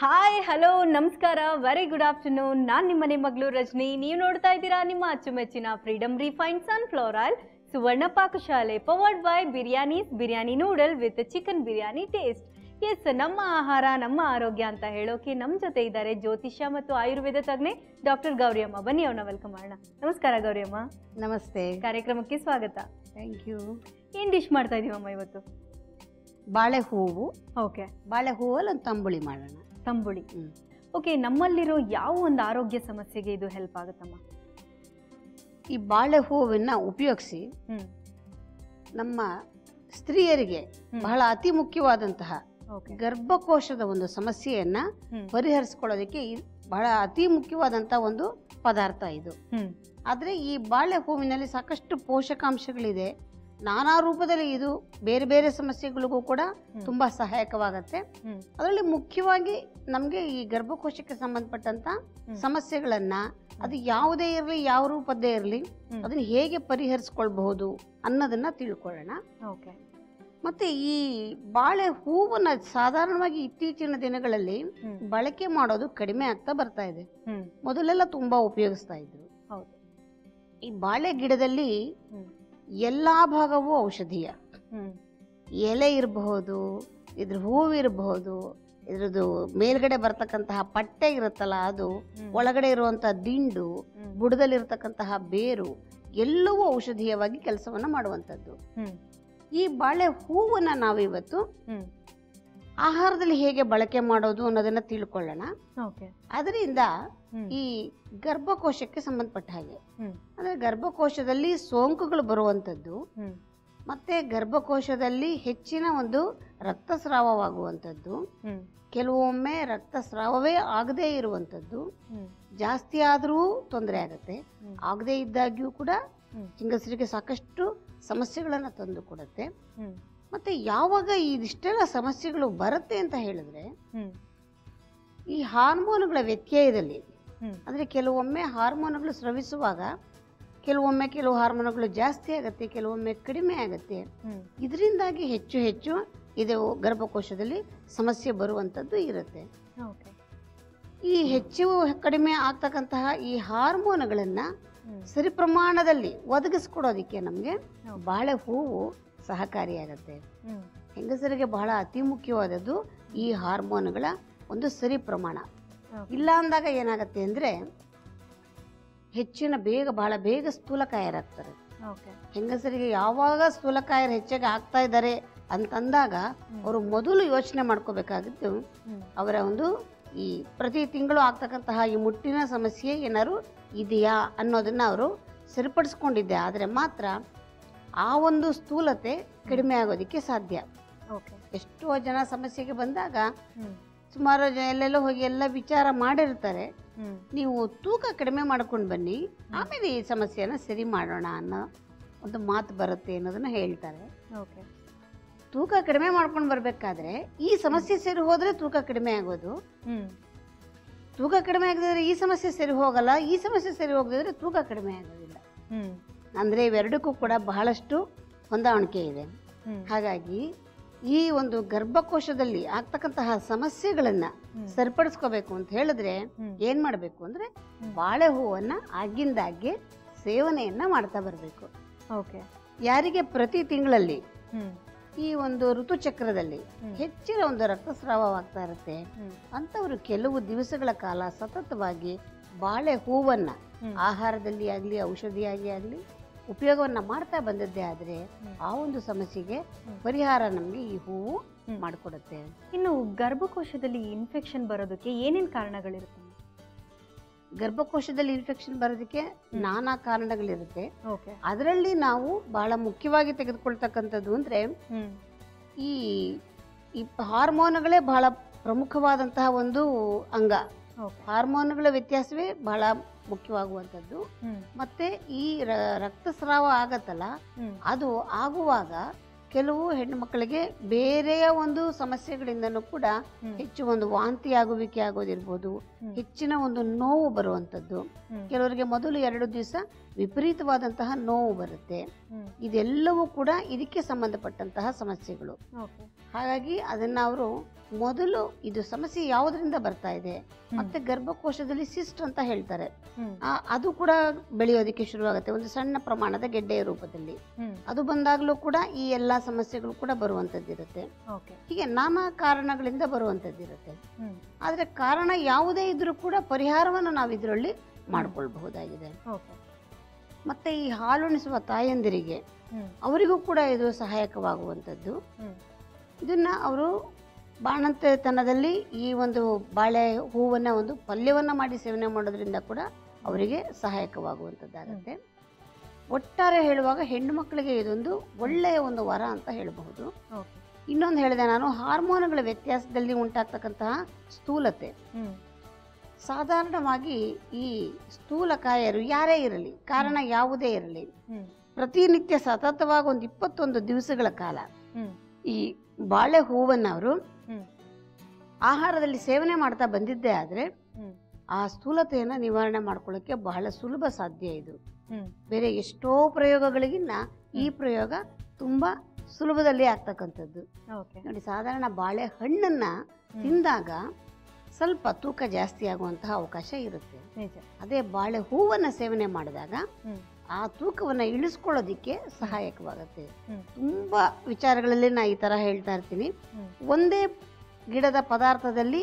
Hi hello ನಮಸ್ಕಾರ very good afternoon. ನಾನು ನಿಮ್ಮನೆ ಮಗಳು ರಜನಿ. ನೀವು ನೋಡ್ತಾ ಇದ್ದೀರಾ ನಿಮ್ಮ ಅಚ್ಚುಮೆಚ್ಚಿನ Freedom refined sunflower oil Suvarna Pakashale powered by biryani noodle with chicken biryani taste. Yes, ನಮ್ಮ ಆಹಾರ ನಮ್ಮ ಆರೋಗ್ಯ ಅಂತ ಹೇಳೋಕೆ ನಮ್ಮ ಜೊತೆ ಇದ್ದಾರೆ ಜ್ಯೋತಿಷ್ಯ ಮತ್ತು ಆಯುರ್ವೇದ ತಜ್ಞೆ ಡಾಕ್ಟರ್ ಗೌರಿಯಮ್ಮ. ಬನ್ನಿ ಅವ್ರನ್ನ ವೆಲ್ಕಮ್ ಮಾಡೋಣ. ನಮಸ್ಕಾರ ಗೌರಿಯಮ್ಮ. ನಮಸ್ತೆ. ಕಾರ್ಯಕ್ರಮಕ್ಕೆ ಸ್ವಾಗತ. Thank you. ಏನು ಡಿಶ್ ಮಾಡ್ತಾ ಇದೀವಮ್ಮ ಇವತ್ತು? ಬಾಳೆ ಹೂವು. ಓಕೆ, ಬಾಳೆ ಹೂವಲ್ಲಿ ಒಂದು ತಂಬುಳಿ ಮಾಡೋಣ. ತಂಬುಳಿ. ಓಕೆ, ನಮ್ಮಲ್ಲಿರೋ ಯಾವ ಒಂದು ಆರೋಗ್ಯ ಸಮಸ್ಯೆಗೆ ಇದು ಹೆಲ್ಪ್ ಆಗುತ್ತಮ್ಮ? ಈ ಬಾಳೆ ಹೂವನ್ನ ಉಪಯೋಗಿಸಿ ನಮ್ಮ ಸ್ತ್ರೀಯರಿಗೆ ಬಹಳ ಅತಿ ಮುಖ್ಯವಾದಂತಹ ಗರ್ಭಕೋಶದ ಒಂದು ಸಮಸ್ಯೆಯನ್ನ ಪರಿಹರಿಸಿಕೊಳ್ಳೋದಕ್ಕೆ ಬಹಳ ಅತಿ ಮುಖ್ಯವಾದಂತಹ ಒಂದು ಪದಾರ್ಥ ಇದು. ಆದ್ರೆ ಈ ಬಾಳೆ ಹೂವಿನಲ್ಲಿ ಸಾಕಷ್ಟು ಪೋಷಕಾಂಶಗಳಿದೆ. ನಾನಾ ರೂಪದಲ್ಲಿ ಇದು ಬೇರೆ ಬೇರೆ ಸಮಸ್ಯೆಗಳಿಗೂ ಕೂಡ ತುಂಬಾ ಸಹಾಯಕವಾಗತ್ತೆ. ಅದರಲ್ಲಿ ಮುಖ್ಯವಾಗಿ ನಮ್ಗೆ ಈ ಗರ್ಭಕೋಶಕ್ಕೆ ಸಂಬಂಧಪಟ್ಟಂತ ಸಮಸ್ಯೆಗಳನ್ನ ಅದು ಯಾವುದೇ ಇರಲಿ, ಯಾವ ರೂಪದ್ದೇ ಇರಲಿ, ಅದನ್ನ ಹೇಗೆ ಪರಿಹರಿಸ್ಕೊಳ್ಬಹುದು ಅನ್ನೋದನ್ನ ತಿಳ್ಕೊಳ್ಳೋಣ. ಮತ್ತೆ ಈ ಬಾಳೆ ಹೂವನ್ನ ಸಾಧಾರಣವಾಗಿ ಇತ್ತೀಚಿನ ದಿನಗಳಲ್ಲಿ ಬಳಕೆ ಮಾಡೋದು ಕಡಿಮೆ ಆಗ್ತಾ ಬರ್ತಾ ಇದೆ. ಮೊದಲೆಲ್ಲ ತುಂಬಾ ಉಪಯೋಗಿಸ್ತಾ ಇದ್ರು. ಈ ಬಾಳೆ ಗಿಡದಲ್ಲಿ ಎಲ್ಲಾ ಭಾಗವೂ ಔಷಧೀಯ. ಎಲೆ ಇರಬಹುದು, ಇದ್ರ ಹೂವಿರಬಹುದು, ಇದ್ರದ್ದು ಮೇಲ್ಗಡೆ ಬರ್ತಕ್ಕಂತಹ ಪಟ್ಟೆ ಇರುತ್ತಲ್ಲ ಅದು, ಒಳಗಡೆ ಇರುವಂತಹ ದಿಂಡು, ಬುಡದಲ್ಲಿರ್ತಕ್ಕಂತಹ ಬೇರು ಎಲ್ಲವೂ ಔಷಧೀಯವಾಗಿ ಕೆಲಸವನ್ನ ಮಾಡುವಂಥದ್ದು. ಈ ಬಾಳೆ ಹೂವನ್ನ ನಾವಿವತ್ತು ಆಹಾರದಲ್ಲಿ ಹೇಗೆ ಬಳಕೆ ಮಾಡೋದು ಅನ್ನೋದನ್ನ ತಿಳ್ಕೊಳ್ಳೋಣ. ಅದರಿಂದ ಈ ಗರ್ಭಕೋಶಕ್ಕೆ ಸಂಬಂಧಪಟ್ಟ ಹಾಗೆ, ಅಂದ್ರೆ ಗರ್ಭಕೋಶದಲ್ಲಿ ಸೋಂಕುಗಳು ಬರುವಂತದ್ದು, ಮತ್ತೆ ಗರ್ಭಕೋಶದಲ್ಲಿ ಹೆಚ್ಚಿನ ಒಂದು ರಕ್ತಸ್ರಾವವಾಗುವಂಥದ್ದು, ಕೆಲವೊಮ್ಮೆ ರಕ್ತಸ್ರಾವವೇ ಆಗದೇ ಇರುವಂಥದ್ದು, ಜಾಸ್ತಿ ಆದರೂ ತೊಂದರೆ ಆಗತ್ತೆ, ಆಗದೇ ಇದ್ದಾಗ್ಯೂ ಕೂಡ ಹೆಂಗಸರಿಗೆ ಸಾಕಷ್ಟು ಸಮಸ್ಯೆಗಳನ್ನ ತಂದು ಕೊಡುತ್ತೆ. ಮತ್ತೆ ಯಾವಾಗ ಇದಿಷ್ಟೆಲ್ಲ ಸಮಸ್ಯೆಗಳು ಬರುತ್ತೆ ಅಂತ ಹೇಳಿದ್ರೆ, ಈ ಹಾರ್ಮೋನುಗಳ ವ್ಯತ್ಯಯದಲ್ಲಿ, ಅಂದ್ರೆ ಕೆಲವೊಮ್ಮೆ ಹಾರ್ಮೋನುಗಳು ಸ್ರವಿಸುವಾಗ ಕೆಲವು ಹಾರ್ಮೋನುಗಳು ಜಾಸ್ತಿ ಆಗತ್ತೆ, ಕೆಲವೊಮ್ಮೆ ಕಡಿಮೆ ಆಗತ್ತೆ. ಇದರಿಂದಾಗಿ ಹೆಚ್ಚು ಹೆಚ್ಚು ಇದು ಗರ್ಭಕೋಶದಲ್ಲಿ ಸಮಸ್ಯೆ ಬರುವಂತದ್ದು ಇರುತ್ತೆ. ಈ ಹೆಚ್ಚು ಕಡಿಮೆ ಆಗ್ತಕ್ಕಂತಹ ಈ ಹಾರ್ಮೋನುಗಳನ್ನ ಸರಿ ಪ್ರಮಾಣದಲ್ಲಿ ಒದಗಿಸ್ಕೊಡೋದಿಕ್ಕೆ ನಮ್ಗೆ ಬಾಳೆ ಹೂವು ಸಹಕಾರಿಯಾಗತ್ತೆ. ಹೆಂಗಸರಿಗೆ ಬಹಳ ಅತಿ ಮುಖ್ಯವಾದದ್ದು ಈ ಹಾರ್ಮೋನ್ಗಳ ಒಂದು ಸರಿ ಪ್ರಮಾಣ. ಇಲ್ಲ ಅಂದಾಗ ಏನಾಗತ್ತೆ ಅಂದ್ರೆ ಬಹಳ ಬೇಗ ಸ್ಥೂಲಕಾಯರಾಗ್ತಾರೆ. ಹೆಂಗಸರಿಗೆ ಯಾವಾಗ ಸ್ಥೂಲಕಾಯರು ಹೆಚ್ಚಾಗಿ ಆಗ್ತಾ ಇದ್ದಾರೆ ಅಂತಂದಾಗ ಅವರು ಮೊದಲು ಯೋಚನೆ ಮಾಡ್ಕೋಬೇಕಾಗಿದ್ದು ಅವರ ಒಂದು ಈ ಪ್ರತಿ ತಿಂಗಳು ಆಗ್ತಕ್ಕಂತಹ ಈ ಮುಟ್ಟಿನ ಸಮಸ್ಯೆ ಏನಾದ್ರು ಇದೆಯಾ ಅನ್ನೋದನ್ನ ಅವರು ಸರಿಪಡಿಸ್ಕೊಂಡಿದ್ದೆ ಆದ್ರೆ ಮಾತ್ರ ಆ ಒಂದು ಸ್ಥೂಲತೆ ಕಡಿಮೆ ಆಗೋದಿಕ್ಕೆ ಸಾಧ್ಯ. ಎಷ್ಟೋ ಜನ ಸಮಸ್ಯೆಗೆ ಬಂದಾಗ ಸುಮಾರು ಎಲ್ಲೆಲ್ಲೋ ಹೋಗಿ ಎಲ್ಲ ವಿಚಾರ ಮಾಡಿರ್ತಾರೆ, ನೀವು ತೂಕ ಕಡಿಮೆ ಮಾಡ್ಕೊಂಡು ಬನ್ನಿ, ಆಮೇಲೆ ಈ ಸಮಸ್ಯೆನ ಸರಿ ಮಾಡೋಣ ಅನ್ನೋ ಒಂದು ಮಾತು ಬರುತ್ತೆ ಅನ್ನೋದನ್ನ ಹೇಳ್ತಾರೆ. ತೂಕ ಕಡಿಮೆ ಮಾಡ್ಕೊಂಡು ಬರ್ಬೇಕಾದ್ರೆ ಈ ಸಮಸ್ಯೆ ಸರಿ ಹೋದ್ರೆ ತೂಕ ಕಡಿಮೆ ಆಗೋದು, ತೂಕ ಕಡಿಮೆ ಆಗದಿದ್ರೆ ಈ ಸಮಸ್ಯೆ ಸರಿ ಹೋಗಲ್ಲ, ಈ ಸಮಸ್ಯೆ ಸರಿ ಹೋಗದಿದ್ರೆ ತೂಕ ಕಡಿಮೆ ಆಗೋದಿಲ್ಲ. ಅಂದ್ರೆ ಇವೆರಡಕ್ಕೂ ಕೂಡ ಬಹಳಷ್ಟು ಹೊಂದಾಣಿಕೆ ಇದೆ. ಹಾಗಾಗಿ ಈ ಒಂದು ಗರ್ಭಕೋಶದಲ್ಲಿ ಆಗ್ತಕ್ಕಂತಹ ಸಮಸ್ಯೆಗಳನ್ನ ಸರಿಪಡಿಸ್ಕೋಬೇಕು ಅಂತ ಹೇಳಿದ್ರೆ ಏನ್ ಮಾಡ್ಬೇಕು ಅಂದ್ರೆ ಬಾಳೆ ಹೂವನ್ನ ಆಗಿಂದಾಗ್ಗೆ ಸೇವನೆಯನ್ನ ಮಾಡ್ತಾ ಬರ್ಬೇಕು. ಯಾರಿಗೆ ಪ್ರತಿ ತಿಂಗಳಲ್ಲಿ ಈ ಒಂದು ಋತುಚಕ್ರದಲ್ಲಿ ಹೆಚ್ಚಿನ ಒಂದು ರಕ್ತಸ್ರಾವವಾಗ್ತಾ ಇರುತ್ತೆ ಅಂತವರು ಕೆಲವು ದಿವಸಗಳ ಕಾಲ ಸತತವಾಗಿ ಬಾಳೆ ಹೂವನ್ನ ಆಹಾರದಲ್ಲಿ ಆಗ್ಲಿ ಔಷಧಿಯಾಗಿ ಆಗ್ಲಿ ಉಪಯೋಗವನ್ನ ಮಾಡ್ತಾ ಬಂದದ್ದೇ ಆದ್ರೆ ಆ ಒಂದು ಸಮಸ್ಯೆಗೆ ಪರಿಹಾರ ನಮ್ಗೆ ಈ ಹೂವು ಮಾಡಿಕೊಡುತ್ತೆ. ಇನ್ನು ಗರ್ಭಕೋಶದಲ್ಲಿ ಇನ್ಫೆಕ್ಷನ್ ಬರೋದಕ್ಕೆ ಏನೇನ್ ಕಾರಣಗಳಿರುತ್ತೆ? ಗರ್ಭಕೋಶದಲ್ಲಿ ಇನ್ಫೆಕ್ಷನ್ ಬರೋದಕ್ಕೆ ನಾನಾ ಕಾರಣಗಳಿರುತ್ತೆ. ಅದರಲ್ಲಿ ನಾವು ಬಹಳ ಮುಖ್ಯವಾಗಿ ತೆಗೆದುಕೊಳ್ತಕ್ಕಂಥದ್ದು ಅಂದ್ರೆ ಈ ಹಾರ್ಮೋನುಗಳೇ ಬಹಳ ಪ್ರಮುಖವಾದಂತಹ ಒಂದು ಅಂಗ. ಹಾರ್ಮೋನುಗಳ ವ್ಯತ್ಯಾಸವೇ ಬಹಳ ಮುಖ್ಯವಾಗುವಂಥದ್ದು. ಮತ್ತೆ ಈ ರಕ್ತಸ್ರಾವ ಆಗತ್ತಲ್ಲ, ಅದು ಆಗುವಾಗ ಕೆಲವು ಹೆಣ್ಣು ಮಕ್ಕಳಿಗೆ ಬೇರೆಯ ಒಂದು ಸಮಸ್ಯೆಗಳಿಂದನೂ ಕೂಡ ಹೆಚ್ಚು ಒಂದು ವಾಂತಿ ಆಗುವಿಕೆ ಆಗೋದಿರ್ಬೋದು, ಹೆಚ್ಚಿನ ಒಂದು ನೋವು ಬರುವಂಥದ್ದು, ಕೆಲವರಿಗೆ ಮೊದಲು 2 ದಿವಸ ವಿಪರೀತವಾದಂತಹ ನೋವು ಬರುತ್ತೆ. ಇದೆಲ್ಲವೂ ಕೂಡ ಇದಕ್ಕೆ ಸಂಬಂಧಪಟ್ಟಂತಹ ಸಮಸ್ಯೆಗಳು. ಹಾಗಾಗಿ ಅದನ್ನ ಅವರು ಮೊದಲು ಇದು ಸಮಸ್ಯೆ ಯಾವುದರಿಂದ ಬರ್ತಾ ಇದೆ, ಮತ್ತೆ ಗರ್ಭಕೋಶದಲ್ಲಿ ಸಿಸ್ಟ್ ಅಂತ ಹೇಳ್ತಾರೆ, ಅದು ಕೂಡ ಬೆಳೆಯೋದಕ್ಕೆ ಶುರುವಾಗುತ್ತೆ ಒಂದು ಸಣ್ಣ ಪ್ರಮಾಣದ ಗೆಡ್ಡೆಯ ರೂಪದಲ್ಲಿ. ಅದು ಬಂದಾಗಲೂ ಕೂಡ ಈ ಎಲ್ಲ ಸಮಸ್ಯೆಗಳು ಕೂಡ ಬರುವಂಥದ್ದಿರುತ್ತೆ. ಹೀಗೆ ನಾನಾ ಕಾರಣಗಳಿಂದ ಬರುವಂಥದ್ದಿರುತ್ತೆ. ಆದರೆ ಕಾರಣ ಯಾವುದೇ ಇದ್ರೂ ಕೂಡ ಪರಿಹಾರವನ್ನು ನಾವು ಇದರಲ್ಲಿ ಮಾಡ್ಕೊಳ್ಬಹುದಾಗಿದೆ. ಮತ್ತೆ ಈ ಹಾಲುಣಿಸುವ ತಾಯಂದಿರಿಗೆ ಅವರಿಗೂ ಕೂಡ ಇದು ಸಹಾಯಕವಾಗುವಂಥದ್ದು. ಇದನ್ನ ಅವರು ಬಾಣಂತಿತನದಲ್ಲಿ ಈ ಒಂದು ಬಾಳೆ ಹೂವನ್ನು ಒಂದು ಪಲ್ಯವನ್ನು ಮಾಡಿ ಸೇವನೆ ಮಾಡೋದ್ರಿಂದ ಕೂಡ ಅವರಿಗೆ ಸಹಾಯಕವಾಗುವಂಥದ್ದಾಗುತ್ತೆ. ಒಟ್ಟಾರೆ ಹೇಳುವಾಗ ಹೆಣ್ಣು ಮಕ್ಕಳಿಗೆ ಇದೊಂದು ಒಳ್ಳೆಯ ಒಂದು ವರ ಅಂತ ಹೇಳಬಹುದು. ಇನ್ನೊಂದು ಹೇಳಿದೆ ನಾನು, ಹಾರ್ಮೋನುಗಳ ವ್ಯತ್ಯಾಸದಲ್ಲಿ ಉಂಟಾಗ್ತಕ್ಕಂತಹ ಸ್ಥೂಲತೆ, ಸಾಧಾರಣವಾಗಿ ಈ ಸ್ಥೂಲಕಾಯರು ಯಾರೇ ಇರಲಿ, ಕಾರಣ ಯಾವುದೇ ಇರಲಿ, ಪ್ರತಿನಿತ್ಯ ಸತತವಾಗಿ ಒಂದು 21 ದಿವಸಗಳ ಕಾಲ ಈ ಬಾಳೆ ಹೂವನ್ನು ಅವರು ಆಹಾರದಲ್ಲಿ ಸೇವನೆ ಮಾಡ್ತಾ ಬಂದಿದ್ದೇ ಆದ್ರೆ ಆ ಸ್ಥೂಲತೆಯನ್ನು ನಿವಾರಣೆ ಮಾಡ್ಕೊಳ್ಳೋಕೆ ಬಹಳ ಸುಲಭ ಸಾಧ್ಯ. ಇದು ಬೇರೆ ಎಷ್ಟೋ ಪ್ರಯೋಗಗಳಿಗಿನ್ನ ಈ ಪ್ರಯೋಗ ತುಂಬಾ ಸುಲಭದಲ್ಲಿ ಆಗ್ತಕ್ಕಂಥದ್ದು. ನೋಡಿ, ಸಾಧಾರಣ ಬಾಳೆ ಹಣ್ಣನ್ನ ತಿಂದಾಗ ಸ್ವಲ್ಪ ತೂಕ ಜಾಸ್ತಿ ಆಗುವಂತಹ ಅವಕಾಶ ಇರುತ್ತೆ. ಅದೇ ಬಾಳೆ ಹೂವನ್ನ ಸೇವನೆ ಮಾಡಿದಾಗ ಆ ತೂಕವನ್ನ ಇಳಿಸ್ಕೊಳ್ಳೋದಿಕ್ಕೆ ಸಹಾಯಕವಾಗುತ್ತೆ. ತುಂಬಾ ವಿಚಾರಗಳಲ್ಲಿ ನಾ ಈ ತರ ಹೇಳ್ತಾ ಇರ್ತೀನಿ. ಒಂದೇ ಗಿಡದ ಪದಾರ್ಥದಲ್ಲಿ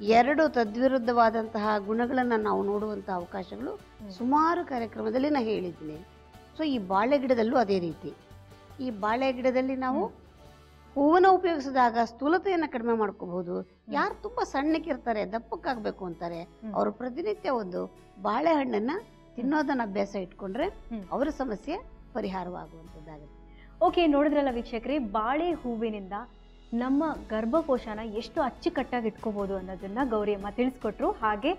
2 ತದ್ವಿರುದ್ಧವಾದಂತಹ ಗುಣಗಳನ್ನು ನಾವು ನೋಡುವಂತಹ ಅವಕಾಶಗಳು ಸುಮಾರು ಕಾರ್ಯಕ್ರಮದಲ್ಲಿ ನಾ ಹೇಳಿದ್ದೀನಿ. ಸೊ ಈ ಬಾಳೆ ಗಿಡದಲ್ಲೂ ಅದೇ ರೀತಿ. ಈ ಬಾಳೆ ಗಿಡದಲ್ಲಿ ನಾವು ಹೂವನ್ನು ಉಪಯೋಗಿಸಿದಾಗ ಸ್ಥೂಲತೆಯನ್ನು ಕಡಿಮೆ ಮಾಡ್ಕೋಬಹುದು. ಯಾರು ತುಂಬಾ ಸಣ್ಣಕ್ಕಿರ್ತಾರೆ, ದಪ್ಪಕ್ಕಾಗಬೇಕು ಅಂತಾರೆ, ಅವರು ಪ್ರತಿನಿತ್ಯ ಒಂದು ಬಾಳೆಹಣ್ಣನ್ನ ತಿನ್ನೋದನ್ನ ಅಭ್ಯಾಸ ಇಟ್ಕೊಂಡ್ರೆ ಅವರ ಸಮಸ್ಯೆ ಪರಿಹಾರವಾಗುವಂಥದ್ದಾಗುತ್ತೆ. ಓಕೆ, ನೋಡಿದ್ರಲ್ಲ ವೀಕ್ಷಕರೇ, ಬಾಳೆ ಹೂವಿನಿಂದ ನಮ್ಮ ಗರ್ಭಕೋಶನ ಎಷ್ಟು ಅಚ್ಚುಕಟ್ಟಾಗಿ ಇಟ್ಕೋಬಹುದು ಅನ್ನೋದನ್ನ ಗೌರಿ ಅಮ್ಮ ತಿಳಿಸ್ಕೊಟ್ರು. ಹಾಗೆ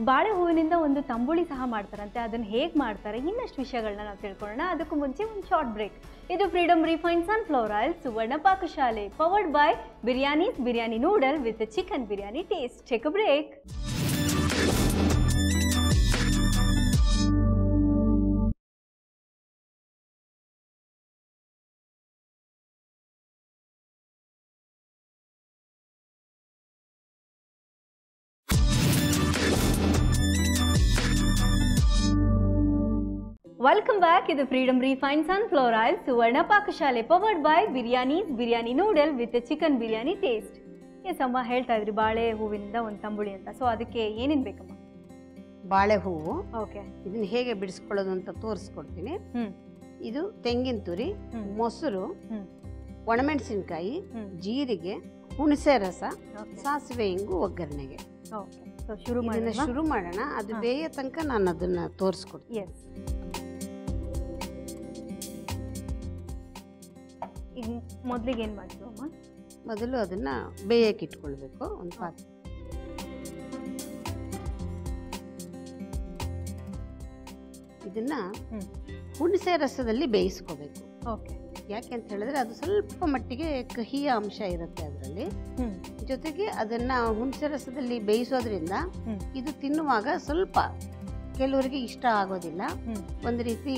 ಬಾಳೆ ಹೂವಿನಿಂದ ಒಂದು ತಂಬುಳಿ ಸಹ ಮಾಡ್ತಾರಂತೆ, ಅದನ್ನು ಹೇಗೆ ಮಾಡ್ತಾರೆ ಇನ್ನಷ್ಟು ವಿಷಯಗಳನ್ನ ನಾವು ತಿಳ್ಕೊಳ್ಳೋಣ. ಅದಕ್ಕೂ ಮುಂಚೆ ಒಂದು ಶಾರ್ಟ್ ಬ್ರೇಕ್. ಇದು Freedom refined sunflower oil Suvarna Pakashale, powered by Biryanis biryani noodle with chicken biryani taste. Take a break. Welcome back. ಇದು Freedom refined sunflower oil Suvarna Pakashale, powered by Biryanis biryani noodle with chicken biryani taste. Yes ಅಮ್ಮ, ಹೇಳ್ತಾ ಇದ್ರಿ ಬಾಳೆ ಹೂವಿನಿಂದ ಒಂದು ತಂಬುಳಿ ಅಂತ. ಸೊ ಅದಕ್ಕೆ ಏನೇನು ಬೇಕಮ್ಮ? ಬಾಳೆ ಹೂವು, ಓಕೆ, ಇದನ್ನ ಹೇಗೆ ಬಿಡಿಸ್ಕೊಳ್ಳೋದು ಅಂತ ತೋರಿಸ್ಕೊಡ್ತೀನಿ. ಇದು ತೆಂಗಿನ ತುರಿ, ಮೊಸರು, ಒಣಮೆಣಸಿನ್ಕಾಯಿ, ಜೀರಿಗೆ, ಹುಣಸೆ ರಸ, ಸಾಸಿವೆ, ಇಂಗು, ಒಗ್ಗರಣೆಗೆ. ಶುರು ಮಾಡೋಣ. ಅದು ಬೇಯ ತನಕ ನಾನು ಅದನ್ನ ತೋರಿಸ್ಕೊಡ್ತೀನಿ. ಮೊದಲಿಗೆ ಏನು ಮಾಡ್ತೀವಿ ಅಮ್ಮ? ಮೊದಲು ಅದನ್ನ ಬೇಯಕ್ಕೆ ಇಟ್ಕೊಳ್ಬೇಕು. ಒಂದು ಪಾತ್ರೆ, ಇದನ್ನ ಹುಣಸೆ ರಸದಲ್ಲಿ ಬೇಯಿಸ್ಕೋಬೇಕು. ಯಾಕೆ ಅಂತ ಹೇಳಿದ್ರೆ ಅದು ಸ್ವಲ್ಪ ಮಟ್ಟಿಗೆ ಕಹಿಯ ಅಂಶ ಇರುತ್ತೆ ಅದರಲ್ಲಿ. ಜೊತೆಗೆ ಅದನ್ನ ಹುಣಸೆ ರಸದಲ್ಲಿ ಬೇಯಿಸೋದ್ರಿಂದ ಇದು ತಿನ್ನುವಾಗ ಸ್ವಲ್ಪ ಕೆಲವರಿಗೆ ಇಷ್ಟ ಆಗೋದಿಲ್ಲ, ಒಂದು ರೀತಿ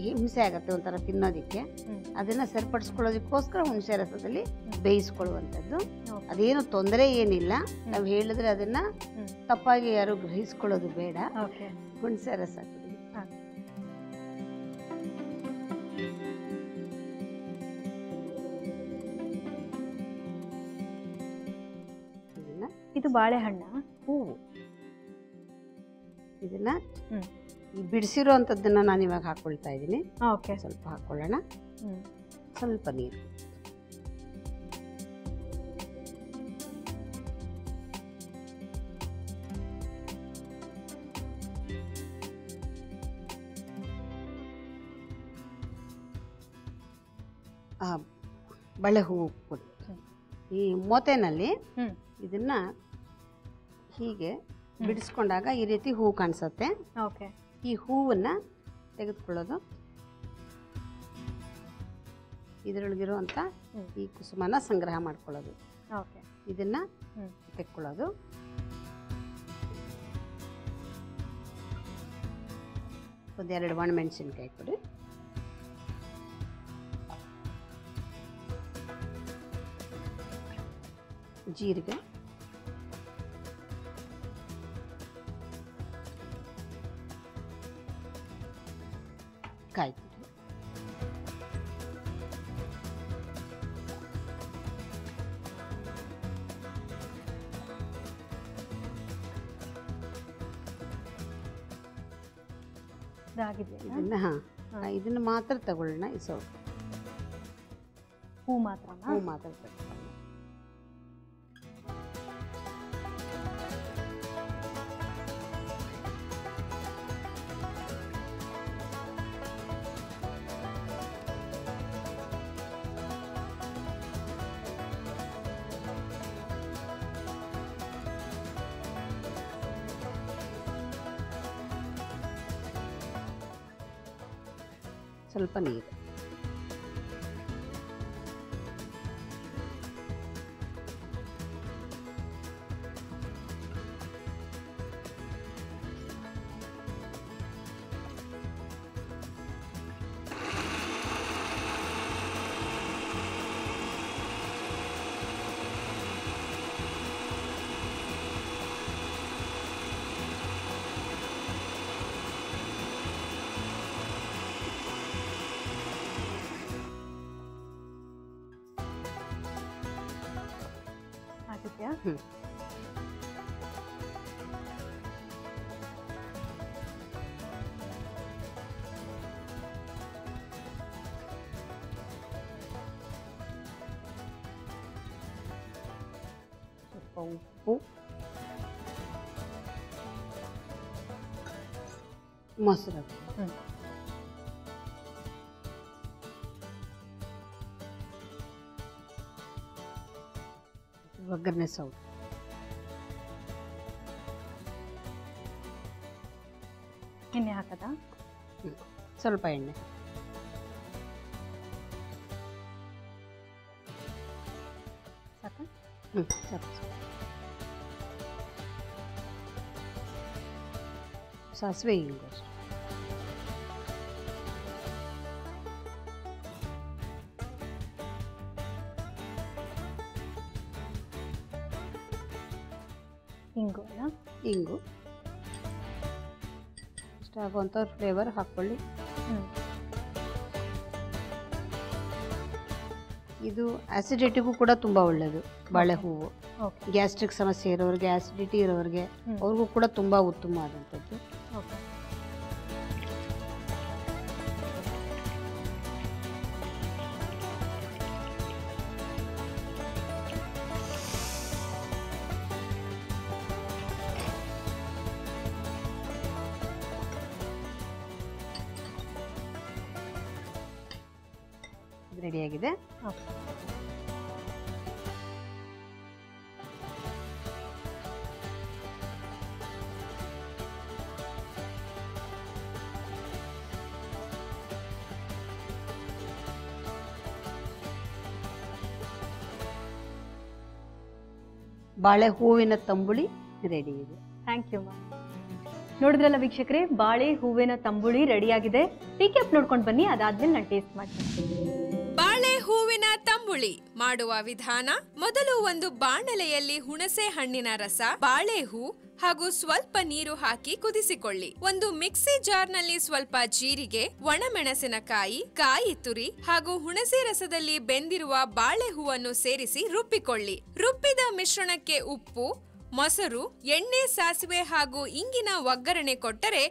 ಹಿಂಸೆ ಆಗತ್ತೆ ಒಂಥರ ತಿನ್ನೋದಿಕ್ಕೆ. ಅದನ್ನ ಸರಿಪಡಿಸ್ಕೊಳ್ಳೋದಕ್ಕೋಸ್ಕರ ಹುಣಸೆ ರಸದಲ್ಲಿ ಬೇಯಿಸ್ಕೊಳ್ಳುವಂಥದ್ದು. ಅದೇನು ತೊಂದರೆ ಏನಿಲ್ಲ. ನಾವು ಹೇಳಿದ್ರೆ ಅದನ್ನ ತಪ್ಪಾಗಿ ಯಾರು ಗ್ರಹಿಸ್ಕೊಳ್ಳೋದು ಬೇಡ. ಹುಣಸೆ ರಸ ಕುಡಿ. ಇದು ಬಾಳೆಹಣ್ಣ ಹೂವು. ಇದನ್ನ ಈ ಬಿಡಿಸಿರೋ ಅಂಥದ್ದನ್ನ ನಾನು ಇವಾಗ ಹಾಕೊಳ್ತಾ ಇದ್ದೀನಿ. ಸ್ವಲ್ಪ ಹಾಕೊಳ್ಳೋಣ. ಸ್ವಲ್ಪ ನೀರು, ಬಳೆ ಹೂವು ಕೊಡಿ. ಈ ಮೋತೆನಲ್ಲಿ ಇದನ್ನ ಹೀಗೆ ಬಿಡಿಸ್ಕೊಂಡಾಗ ಈ ರೀತಿ ಹೂವು ಕಾಣಿಸುತ್ತೆ. ಈ ಹೂವನ್ನ ತೆಗೆದುಕೊಳ್ಳೋದು, ಇದರೊಳಗಿರುವಂತ ಈ ಕುಸುಮನ ಸಂಗ್ರಹ ಮಾಡ್ಕೊಳ್ಳೋದು, ಇದನ್ನ ತೆಕ್ಕೊಳ್ಳೋದು. ಒಂದೆರಡು ಒಣಮೆಣಸಿನ್ಕಾಯಿ ಕೊಡಿ. ಜೀರಿಗೆ, ಕಾಯಿ ತುರಿ, ಇದನ್ನು ಮಾತ್ರ ತಗೊಳ್ಳೋಣ. ಈ ಸ್ವಲ್ಪ ಹೂ ಮಾತ್ರ ತಗೊಳ್ಳೋಣ. ಸ್ವಲ್ಪ ನೀರು, ಉಪ್ಪು, ಮೊಸರು, ಒಗ್ಗರಣೆ ಸೌಟು, ಎಣ್ಣೆ ಹಾಕದಾ? ಸ್ವಲ್ಪ ಎಣ್ಣೆ, ಸಾಕ? ಸಾಕು. ಸಾಸಿವೆ ಹಿಂಗು ಅಷ್ಟೆ. ಹಿಂಗು ಅಲ್ಲ? ಹಿಂಗು ಇಷ್ಟ ಆಗುವಂಥ ಫ್ಲೇವರ್ ಹಾಕ್ಕೊಳ್ಳಿ. ಇದು ಆಸಿಡಿಟಿಗೂ ಕೂಡ ತುಂಬ ಒಳ್ಳೆಯದು ಬಾಳೆ ಹೂವು. ಗ್ಯಾಸ್ಟ್ರಿಕ್ ಸಮಸ್ಯೆ ಇರೋರಿಗೆ, ಆಸಿಡಿಟಿ ಇರೋರಿಗೆ, ಅವ್ರಿಗೂ ಕೂಡ ತುಂಬ ಉತ್ತಮವಾದಂಥದ್ದು. ರೆಡಿಯಾಗಿದೆ. ಬಾಳೆ ಹೂವಿನ ತಂಬುಳಿ ರೆಡಿ ಇದೆ. Thank you ma'am. ನೋಡಿದ್ರಲ್ಲ ವೀಕ್ಷಕರೇ, ಬಾಳೆ ಹೂವಿನ ತಂಬುಳಿ ರೆಡಿಯಾಗಿದೆ. ರೀಕ್ಯಾಪ್ ನೋಡ್ಕೊಂಡು ಬನ್ನಿ, ಅದಾದ್ಮೇಲೆ ನಾನು ಟೇಸ್ಟ್ ಮಾಡ್ತೀನಿ. ಬಾಳೆ ಹೂವಿನ ತಂಬುಳಿ ಮಾಡುವ ವಿಧಾನ: ಮೊದಲು ಒಂದು ಬಾಣಲೆಯಲ್ಲಿ ಹುಣಸೆ ಹಣ್ಣಿನ ರಸ, ಬಾಳೆಹೂ ಹಾಗೂ ಸ್ವಲ್ಪ ನೀರು ಹಾಕಿ ಕುದಿಸಿಕೊಳ್ಳಿ. ಒಂದು ಮಿಕ್ಸಿ ಜಾರ್ನಲ್ಲಿ ಸ್ವಲ್ಪ ಜೀರಿಗೆ, ಒಣಮೆಣಸಿನಕಾಯಿ, ಕಾಯಿ ತುರಿ ಹಾಗೂ ಹುಣಸೆ ರಸದಲ್ಲಿ ಬೆಂದಿರುವ ಬಾಳೆಹೂವನ್ನು ಸೇರಿಸಿ ರುಬ್ಬಿಕೊಳ್ಳಿ. ರುಬ್ಬಿದ ಮಿಶ್ರಣಕ್ಕೆ ಉಪ್ಪು, ಮೊಸರು, ಎಣ್ಣೆ, ಸಾಸಿವೆ ಹಾಗೂ ಇಂಗಿನ ಒಗ್ಗರಣೆ ಕೊಟ್ಟರೆ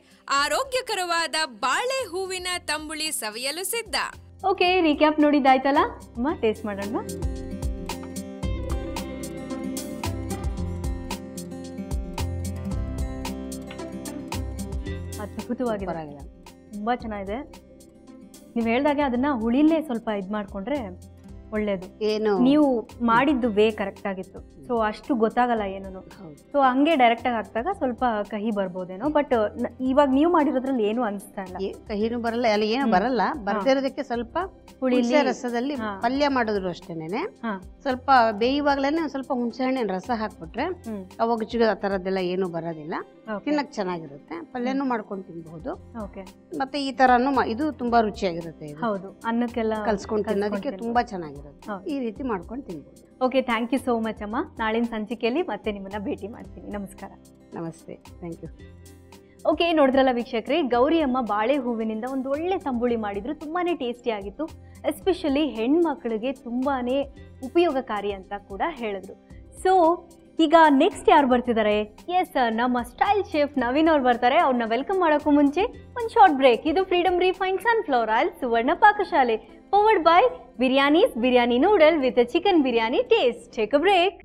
ಆರೋಗ್ಯಕರವಾದ ಬಾಳೆ ಹೂವಿನ ತಂಬುಳಿ ಸವಿಯಲು ಸಿದ್ಧ. ಓಕೆ, ರೀಕ್ಯಾಪ್ ನೋಡಿದ್ದಾಯ್ತಲ್ಲ ಅಮ್ಮ, ಟೇಸ್ಟ್ ಮಾಡೋಣ. ಅದ್ಭುತವಾಗಿದೆ, ತುಂಬಾ ಚೆನ್ನಾಗಿದೆ. ನೀವು ಹೇಳ್ದಾಗೆ ಅದನ್ನ ಹುಳಿಲೇ ಸ್ವಲ್ಪ ಇದು ಮಾಡ್ಕೊಂಡ್ರೆ ಒಳ್ಳೇದು. ಏನು ನೀವು ಮಾಡಿದ್ದು ವೇ ಕರೆಕ್ಟ್ ಆಗಿತ್ತು, ಸೊ ಅಷ್ಟು ಗೊತ್ತಾಗಲ್ಲ ಏನೂ. ಸೊ ಹಂಗೆ ಡೈರೆಕ್ಟ್ ಆಗಿ ಹಾಕಿದಾಗ ಸ್ವಲ್ಪ ಕಹಿ ಬರ್ಬೋದೇನೋ, ಬಟ್ ಇವಾಗ ನೀವು ಮಾಡಿರೋದ್ರಲ್ಲಿ ಏನು ಅನಿಸ್ತಾ ಇಲ್ಲ. ಕಹಿನೂ ಬರಲ್ಲ, ಅಲ್ಲಿ ಏನು ಬರಲ್ಲ. ಬರ್ದಿರೋದಕ್ಕೆ ಸ್ವಲ್ಪ ಹುಣಸೆ ರಸದಲ್ಲಿ ಪಲ್ಯ ಮಾಡಿದ್ರು ಅಷ್ಟೇನೆ. ಸ್ವಲ್ಪ ಬೇಯುವಾಗ್ಲೇನೆ ಸ್ವಲ್ಪ ಹುಣಸೆ ಹಣ್ಣಿನ ರಸ ಹಾಕ್ಬಿಟ್ರೆ ಅವಾಗ ಆ ತರದ್ದೆಲ್ಲ ಏನು ಬರೋದಿಲ್ಲ. ತಿನ್ನಕ್ ಚೆನ್ನಾಗಿರುತ್ತೆ. ಪಲ್ಯನೂ ಮಾಡ್ಕೊಂಡು ತಿನ್ಬಹುದು. ಮತ್ತೆ ಈ ತರಾನು ಇದು ತುಂಬಾ ರುಚಿಯಾಗಿರುತ್ತೆ. ಹೌದು, ಅನ್ನಕ್ಕೆಲ್ಲ ಕಲ್ಸ್ಕೊಂಡು ತಿನ್ನೋದಕ್ಕೆ ತುಂಬಾ ಚೆನ್ನಾಗಿದೆ. ಚೆನ್ನಾಗಿರುತ್ತೆ. ಹೌದು. ಈ ರೀತಿ ಮಾಡ್ಕೊಂಡು ತಿನ್ಬೋದು. Okay, thank you so much ಅಮ್ಮ. ನಾಳಿನ ಸಂಚಿಕೆಯಲ್ಲಿ ಮತ್ತೆ ನಿಮ್ಮನ್ನ ಭೇಟಿ ಮಾಡ್ತೀನಿ. ನಮಸ್ಕಾರ. ನಮಸ್ತೆ, ಥ್ಯಾಂಕ್ ಯು. ಓಕೆ, ನೋಡಿದ್ರಲ್ಲ ವೀಕ್ಷಕರೇ, ಗೌರಿ ಅಮ್ಮ ಬಾಳೆ ಹೂವಿನಿಂದ ಒಂದು ಒಳ್ಳೆ ತಂಬುಳಿ ಮಾಡಿದ್ರು. ತುಂಬಾ ಟೇಸ್ಟಿ ಆಗಿತ್ತು. ಎಸ್ಪೆಷಲಿ ಹೆಣ್ಮಕ್ಳಿಗೆ ತುಂಬಾ ಉಪಯೋಗಕಾರಿ ಅಂತ ಕೂಡ ಹೇಳಿದ್ರು. ಸೊ ಈಗ ನೆಕ್ಸ್ಟ್ ಯಾರು ಬರ್ತಿದ್ದಾರೆ? ಎಸ್, ನಮ್ಮ ಸ್ಟೈಲ್ ಶೆಫ್ ನವೀನ್ ಅವ್ರು ಬರ್ತಾರೆ. ಅವ್ರನ್ನ ವೆಲ್ಕಮ್ ಮಾಡೋಕ್ಕೂ ಮುಂಚೆ ಒಂದು ಶಾರ್ಟ್ ಬ್ರೇಕ್. ಇದು Freedom refined sunflower oil Suvarna Pakashale, powered by Biryanis biryani noodle with chicken biryani taste. Take a break.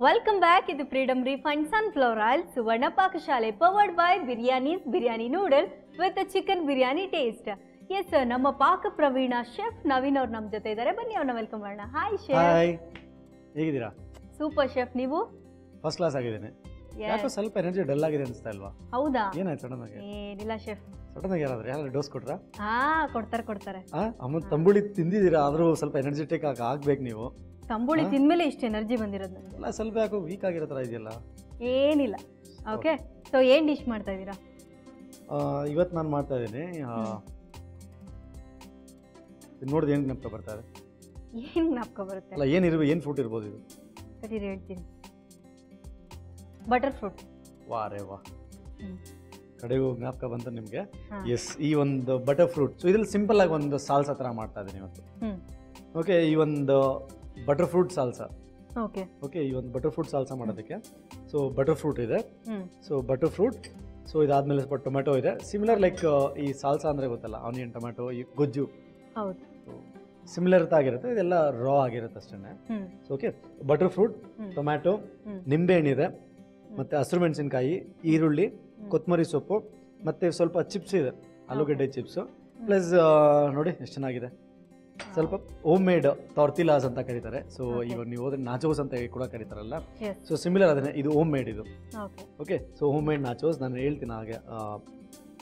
Welcome back. ಇದು Freedom refined sunflower oil Suvarna Pakashale, powered by Biryanis biryani noodle with chicken biryani taste. Yes, ನಮ್ಮ ಪಾಕ ಪ್ರವೀಣ ಶೆಫ್ ನವೀನ್ ಅವ್ರು ನಮ್ಮ ಜೊತೆ ಇದ್ದಾರೆ. ಬನ್ನಿ ಅವ್ರನ್ನ ವೆಲ್ಕಮ್ ಮಾಡೋಣ. Hi chef. ಹಾಯ್, ಹೇಗಿದ್ದೀರಾ? Super chef. ನೀವು? ಫಸ್ಟ್ ಕ್ಲಾಸ್ ಆಗಿದ್ದೀನಿ. ಯಾಕೋ ಸ್ವಲ್ಪ ಎನರ್ಜಿ ಡಲ್ ಆಗಿದೆ ಅನಿಸ್ತಾ ಇಲ್ವಾ? ಹೌದಾ? ಏನಾಯ್ತು ಸಡನ್ ಆಗಿ? ಏನಿಲ್ಲ ಶೆಫ್. ಸಡನ್ ಆಗಿ ಯಾರಾದ್ರೂ ಡೋಸ್ ಕೊಟ್ರಾ? ಹಾ, ಕೊಡ್ತಾರೆ. ಅಮ್ಮ ತಂಬುಳಿ ತಿಂದಿದ್ದೀರಾ, ಆದ್ರೂ ಸ್ವಲ್ಪ ಎನರ್ಜೆಟಿಕ್ ಆಗ್ಬೇಕು ನೀವು. ತಂಬುಳಿ ತಿಂದ್ಮೇಲೆ ಇಷ್ಟು ಎನರ್ಜಿ ಬಂದಿರೋದು ನನಗೆ. ಎಲ್ಲ ಸ್ವಲ್ಪ ಯಾಕೋ ವೀಕ್ ಆಗಿರೋ ಥರ ಇದೆಯಲ್ಲ. ಏನಿಲ್ಲ. ಓಕೆ, ಸೊ ಏನ್ ಡಿಶ್ ಮಾಡ್ತಾ ಇದ್ದೀರಾ ಇವತ್ತು? ನಾನು ಮಾಡ್ತಾ ಇದ್ದೀನಿ, ನೋಡಿದ್ರೆ ಏನು ಜ್ಞಾಪಕ ಬರ್ತಾ ಇದೆ? ಏನ್ ಜ್ಞಾಪಕ ಬರುತ್ತೆ? ಅಲ್ಲ, ಏನು ಫ್ರೂಟ್ ಇರ್ಬೋದು ಇದು? ಸರಿ ಹೇಳ್ತೀನಿ. Butter fruit. ವಾ ರೇ ವಾ, ಕಡೆಗೂ ಜ್ಞಾಪಕ ಬಂತು ನಿಮಗೆ. ಎಸ್, ಈ ಒಂದು ಬಟರ್ ಫ್ರೂಟ್. ಸೊ ಇದ್ರಲ್ಲಿ ಸಿಂಪಲ್ ಆಗಿ ಒಂದು ಸಾಲ್ಸಾ ಥರ ಮಾಡ್ತಾ ಇದ್ದೀನಿ ಇವತ್ತು. ಓಕೆ, ಈ ಒಂದು ಬಟರ್ ಫ್ರೂಟ್ ಸಾಲ್ಸಾ. ಓಕೆ, ಈ ಒಂದು ಬಟರ್ ಫ್ರೂಟ್ ಸಾಲ್ಸಾ ಮಾಡೋದಕ್ಕೆ ಸೊ ಬಟರ್ ಫ್ರೂಟ್ ಇದೆ. ಸೊ ಬಟರ್ ಫ್ರೂಟ್, ಸೊ ಇದಾದ್ಮೇಲೆ ಸ್ವಲ್ಪ ಟೊಮೆಟೊ ಇದೆ. ಸಿಮಿಲರ್ ಲೈಕ್ ಈ ಸಾಲ್ಸಾ ಅಂದರೆ ಗೊತ್ತಲ್ಲ, ಆನಿಯನ್ ಟೊಮೆಟೊ, ಈ ಗೊಜ್ಜು ಸಿಮಿಲರ್ ಆಗಿರುತ್ತೆ. ಇದೆಲ್ಲ ರಾ ಆಗಿರುತ್ತೆ ಅಷ್ಟೇ. So okay, butter fruit, tomato, ನಿಂಬೆ ಹಣ್ಣಿದೆ, ಮತ್ತು ಹಸಿರು ಮೆಣಸಿನ್ಕಾಯಿ, ಈರುಳ್ಳಿ, ಕೊತ್ತಂಬರಿ ಸೊಪ್ಪು, ಮತ್ತು ಸ್ವಲ್ಪ ಚಿಪ್ಸ್ ಇದೆ, ಆಲೂಗಡ್ಡೆ ಚಿಪ್ಸು. ಪ್ಲಸ್ ನೋಡಿ ಎಷ್ಟು ಚೆನ್ನಾಗಿದೆ. ಸ್ವಲ್ಪ ಹೋಮ್ ಮೇಡ್ ಟೋರ್ಟಿಲಾಸ್ ಅಂತ ಕರೀತಾರೆ. ಸೊ ಇವಾಗ ನೀವು ಹೋದ್ರೆ ನಾಚೋಸ್ ಅಂತ ಕೂಡ ಕರೀತಾರಲ್ಲ, ಸೊ ಸಿಮಿಲರ್ ಅದನ್ನೇ. ಇದು ಹೋಮ್ ಮೇಡ್ ಇದು. Okay, so home made nachos. ನಾನು ಹೇಳ್ತೀನಿ ಹಾಗೆ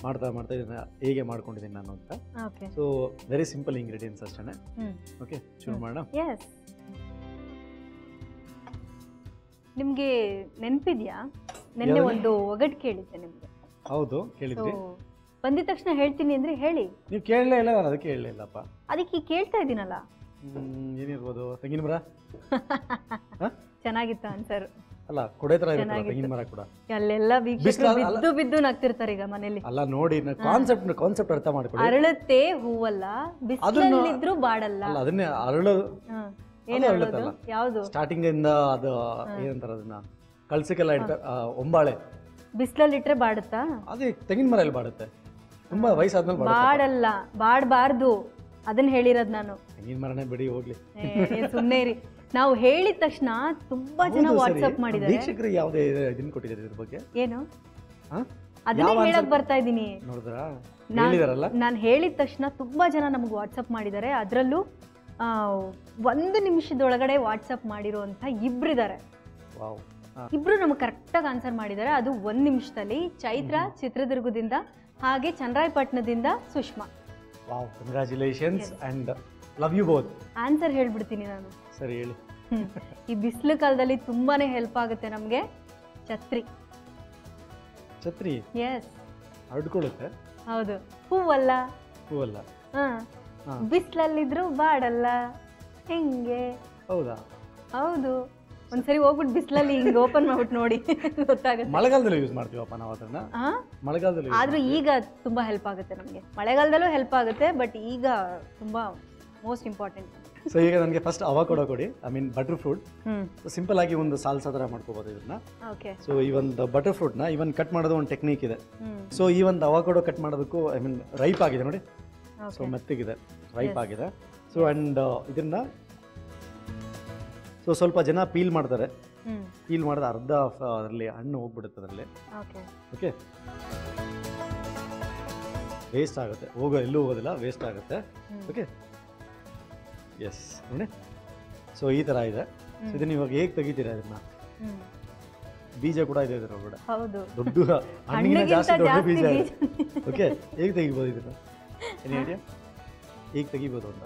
ಮಾಡ್ತಾ ಇದನ್ನ ಹೇಗೆ ಮಾಡ್ಕೊಂಡಿದ್ದೀನಿ ನಾನು ಅಂತ. ಸೊ ವೆರಿ ಸಿಂಪಲ್ ಇಂಗ್ರೀಡಿಯೆಂಟ್ಸ್ ಅಷ್ಟೇ. ಓಕೆ, ಶುರು ಮಾಡೋಣ. ನಿಮ್ಗೆ ನೆನಪಿದ್ಯಾ, ನೆನ್ನೆ ಒಂದು ಒಗಟ್ ಕೇಳಿದ್ದೆ ನಿಮ್ಗೆ? ಹೌದು, ಕೇಳಿದ್ರಿ. ಬಂದಿದ ತಕ್ಷಣ ಹೇಳ್ತೀನಿ ಅಂದ್ರೆ ಹೇಳಿ. ನೀವು ಕೇಳಲೇ ಇಲ್ಲ, ನಾನು ಅದಕ್ಕೆ ಹೇಳಲಿಲ್ಲಪ್ಪ. ಅದಕ್ಕೆ ಕೇಳ್ತಾ ಇದ್ದೀನಲ್ಲ. ಏನಿರ್ಬೋದು? ತೆಂಗಿನ ಮರ. ಚೆನ್ನಾಗಿತ್ತ ಆನ್ಸರ್? ಅಲ್ಲ, ಕೊಡೆ ತರ ಇರುತ್ತಲ್ಲ ತೆಂಗಿನ ಮರ ಕೂಡ. ಅಲ್ಲೆಲ್ಲ ವೀಕ್ಷಕರು ಬಿದ್ದು ನಗ್ತಿರ್ತಾರೆ ಈಗ ಮನೇಲಿ. ಅಲ್ಲ ನೋಡಿ, ಕಾನ್ಸೆಪ್ಟ್ ಅರ್ಥ ಮಾಡ್ಕೊಳ್ಳಿ. ಅರಳುತ್ತೆ ಹೂವಲ್ಲ, ಬಿಸಿಲಲ್ಲಿದ್ರು ಬಾಡಲ್ಲ. ಅಲ್ಲ, ಅದನ್ನೇ ಅರಳು. ಏನು ಯಾವುದು? ಸ್ಟಾರ್ಟಿಂಗ್ ಇಂದ ಅದು ಏನಂತಾರ, ಅದನ್ನ ಕಳ್ಸಕ್ಕೆಲ್ಲ ಒಂಬಾಳೆ. ಬಿಸಿಲಲ್ಲಿಟ್ರೆ ಬಾಡುತ್ತಾ? ಅದೇ ತೆಂಗಿನ ಮರ ಎಲ್ಲಿ ಬಾಡುತ್ತೆ? ತುಂಬಾ ವಯಸ್ಸಾದ್ಮೇಲೆ ಬಾಡಲ್ಲ, ಬಾಡಬಾರ್ದು. ಅದನ್ನ ಹೇಳಿರೋದು ನಾನು. ತೆಂಗಿನ ಮರನೇ ಬಿಡಿ, ಹೋಗ್ಲಿ. ಸುಮ್ಮನೆ ಇರಿ. ನಾವು ಹೇಳಿದ ತಕ್ಷಣ ತುಂಬಾ ಜನ ವಾಟ್ಸ್ಆಪ್ ಮಾಡಿದ್ದಾರೆ. ವೀಕ್ಷಕರು ಯಾವುದೇ ಇದನ್ನ ಕೊಟ್ಟಿದ್ದಾರೆ ಇದ್ರ ಬಗ್ಗೆ? ಏನು ಅದನ್ನ ಹೇಳಕ್ ಬರ್ತಾ ಇದ್ದೀನಿ. ನೋಡಿದ್ರಾ, ನಾನು ಹೇಳಿದ ತಕ್ಷಣ ತುಂಬಾ ಜನ ನಮ್ಗೆ ವಾಟ್ಸಪ್ ಮಾಡಿದ್ದಾರೆ. ಅದರಲ್ಲೂ 1 ನಿಮಿಷದೊಳಗಡೆ ವಾಟ್ಸಪ್ ಮಾಡಿರುವಂತ ಇಬ್ರಿದ್ದಾರೆ. ಇಬ್ರು ನಮ್ಗೆ ಕರೆಕ್ಟಾಗಿ ಆನ್ಸರ್ ಮಾಡಿದ್ದಾರೆ. ಅದು 1 ನಿಮಿಷದಲ್ಲಿ. ಚೈತ್ರ ಚಿತ್ರದುರ್ಗದಿಂದ, ಹಾಗೆ ಚನ್ನರಾಯಪಟ್ಟಣದಿಂದ Sushma. Wow, congratulations and love you both. Answer ಹೇಳ್ಬಿಡ್ತೀನಿ ನಾನು. ಸರಿ, ಹೇಳಿ. ಈ ಬಿಸಿಲು ಕಾಲದಲ್ಲಿ ತುಂಬಾನೇ ಹೆಲ್ಪ್ ಆಗುತ್ತೆ ನಮ್ಗೆ ಛತ್ರಿ. ಛತ್ರಿ? ಎಸ್, ಹರಡ್ಕೊಳ್ಳುತ್ತೆ. ಹೌದು. ಹೂವಲ್ಲ. ಹೂವಲ್ಲ. ಬಿಸಿಲಲ್ಲಿದ್ರು ಬಾಡಲ್ಲ. ಹೆಂಗೆ? ಹೌದಾ? ಹೌದು. ಒಂದ್ಸರಿ ಹೋಗ್ಬಿಟ್ಟು ಬಿಸಿಲಲ್ಲಿ ಹಿಂಗೆ ಓಪನ್ ಮಾಡ್ಬಿಟ್ಟು ನೋಡಿ, ಗೊತ್ತಾಗುತ್ತೆ. ಮಳೆಗಾಲದಲ್ಲಿ ಯೂಸ್ ಮಾಡ್ತೀವಪ್ಪ ನಾವು ಅದನ್ನ. ಮಳೆಗಾಲದಲ್ಲಿ. ಆದ್ರೂ ಈಗ ತುಂಬಾ ಹೆಲ್ಪ್ ಆಗುತ್ತೆ ನಮಗೆ. ಮಳೆಗಾಲದಲ್ಲೂ ಹೆಲ್ಪ್ ಆಗುತ್ತೆ, ಬಟ್ ಈಗ ತುಂಬಾ ಮೋಸ್ಟ್ ಇಂಪಾರ್ಟೆಂಟ್. ಸೊ ಈಗ ನನಗೆ ಫಸ್ಟ್ ಅವಕಾಡೋ ಕೊಡಿ, I mean butter fruit. Simple ಆಗಿ ಒಂದು ಸಾಲ್ಸಾ ಥರ ಮಾಡ್ಕೋಬೋದು ಇದನ್ನ. ಸೊ ಈ ಒಂದು ಬಟರ್ ಫ್ರೂಟ್ನ ಇವನ್ ಕಟ್ ಮಾಡೋದು ಒಂದು ಟೆಕ್ನಿಕ್ ಇದೆ. ಸೊ ಈ ಒಂದು ಅವಕಾಡೋ ಕಟ್ ಮಾಡೋದಕ್ಕೂ ಐ ಮೀನ್ ರೈಪ್ ಆಗಿದೆ ನೋಡಿ. ಸೊ ಮೆತ್ತಗಿದೆ, ರೈಪ್ ಆಗಿದೆ. ಸೊ ಆ್ಯಂಡ್ ಇದನ್ನ ಸೊ ಸ್ವಲ್ಪ ಜನ ಪೀಲ್ ಮಾಡ್ತಾರೆ. ಪೀಲ್ ಮಾಡಿದ ಅರ್ಧ ಅದರಲ್ಲಿ ಹಣ್ಣು ಹೋಗ್ಬಿಡುತ್ತೆ ಅದರಲ್ಲಿ. ಓಕೆ, ವೇಸ್ಟ್ ಆಗುತ್ತೆ, ಎಲ್ಲೂ ಹೋಗೋದಿಲ್ಲ, ವೇಸ್ಟ್ ಆಗುತ್ತೆ. ಓಕೆ, ಎಸ್ ನೋಡಿ. ಸೊ ಈ ಥರ ಇದೆ. ಸೊ ಇದನ್ನ ಇವಾಗ ಹೇಗೆ ತೆಗಿತೀರಾ ಇದನ್ನ? ಬೀಜ ಕೂಡ ಇದೆ ಇದರ ಒಳಗಡೆ. ದೊಡ್ಡ ಹಣ್ಣಿನ ಜಾಸ್ತಿ ದೊಡ್ಡ ಬೀಜ ಇದೆ. ಓಕೆ, ಹೇಗೆ ತೆಗಿಬೋದು ಇದನ್ನ? Any idea? ಈಗ ತೆಗಿಬೋದು ಅಂತ.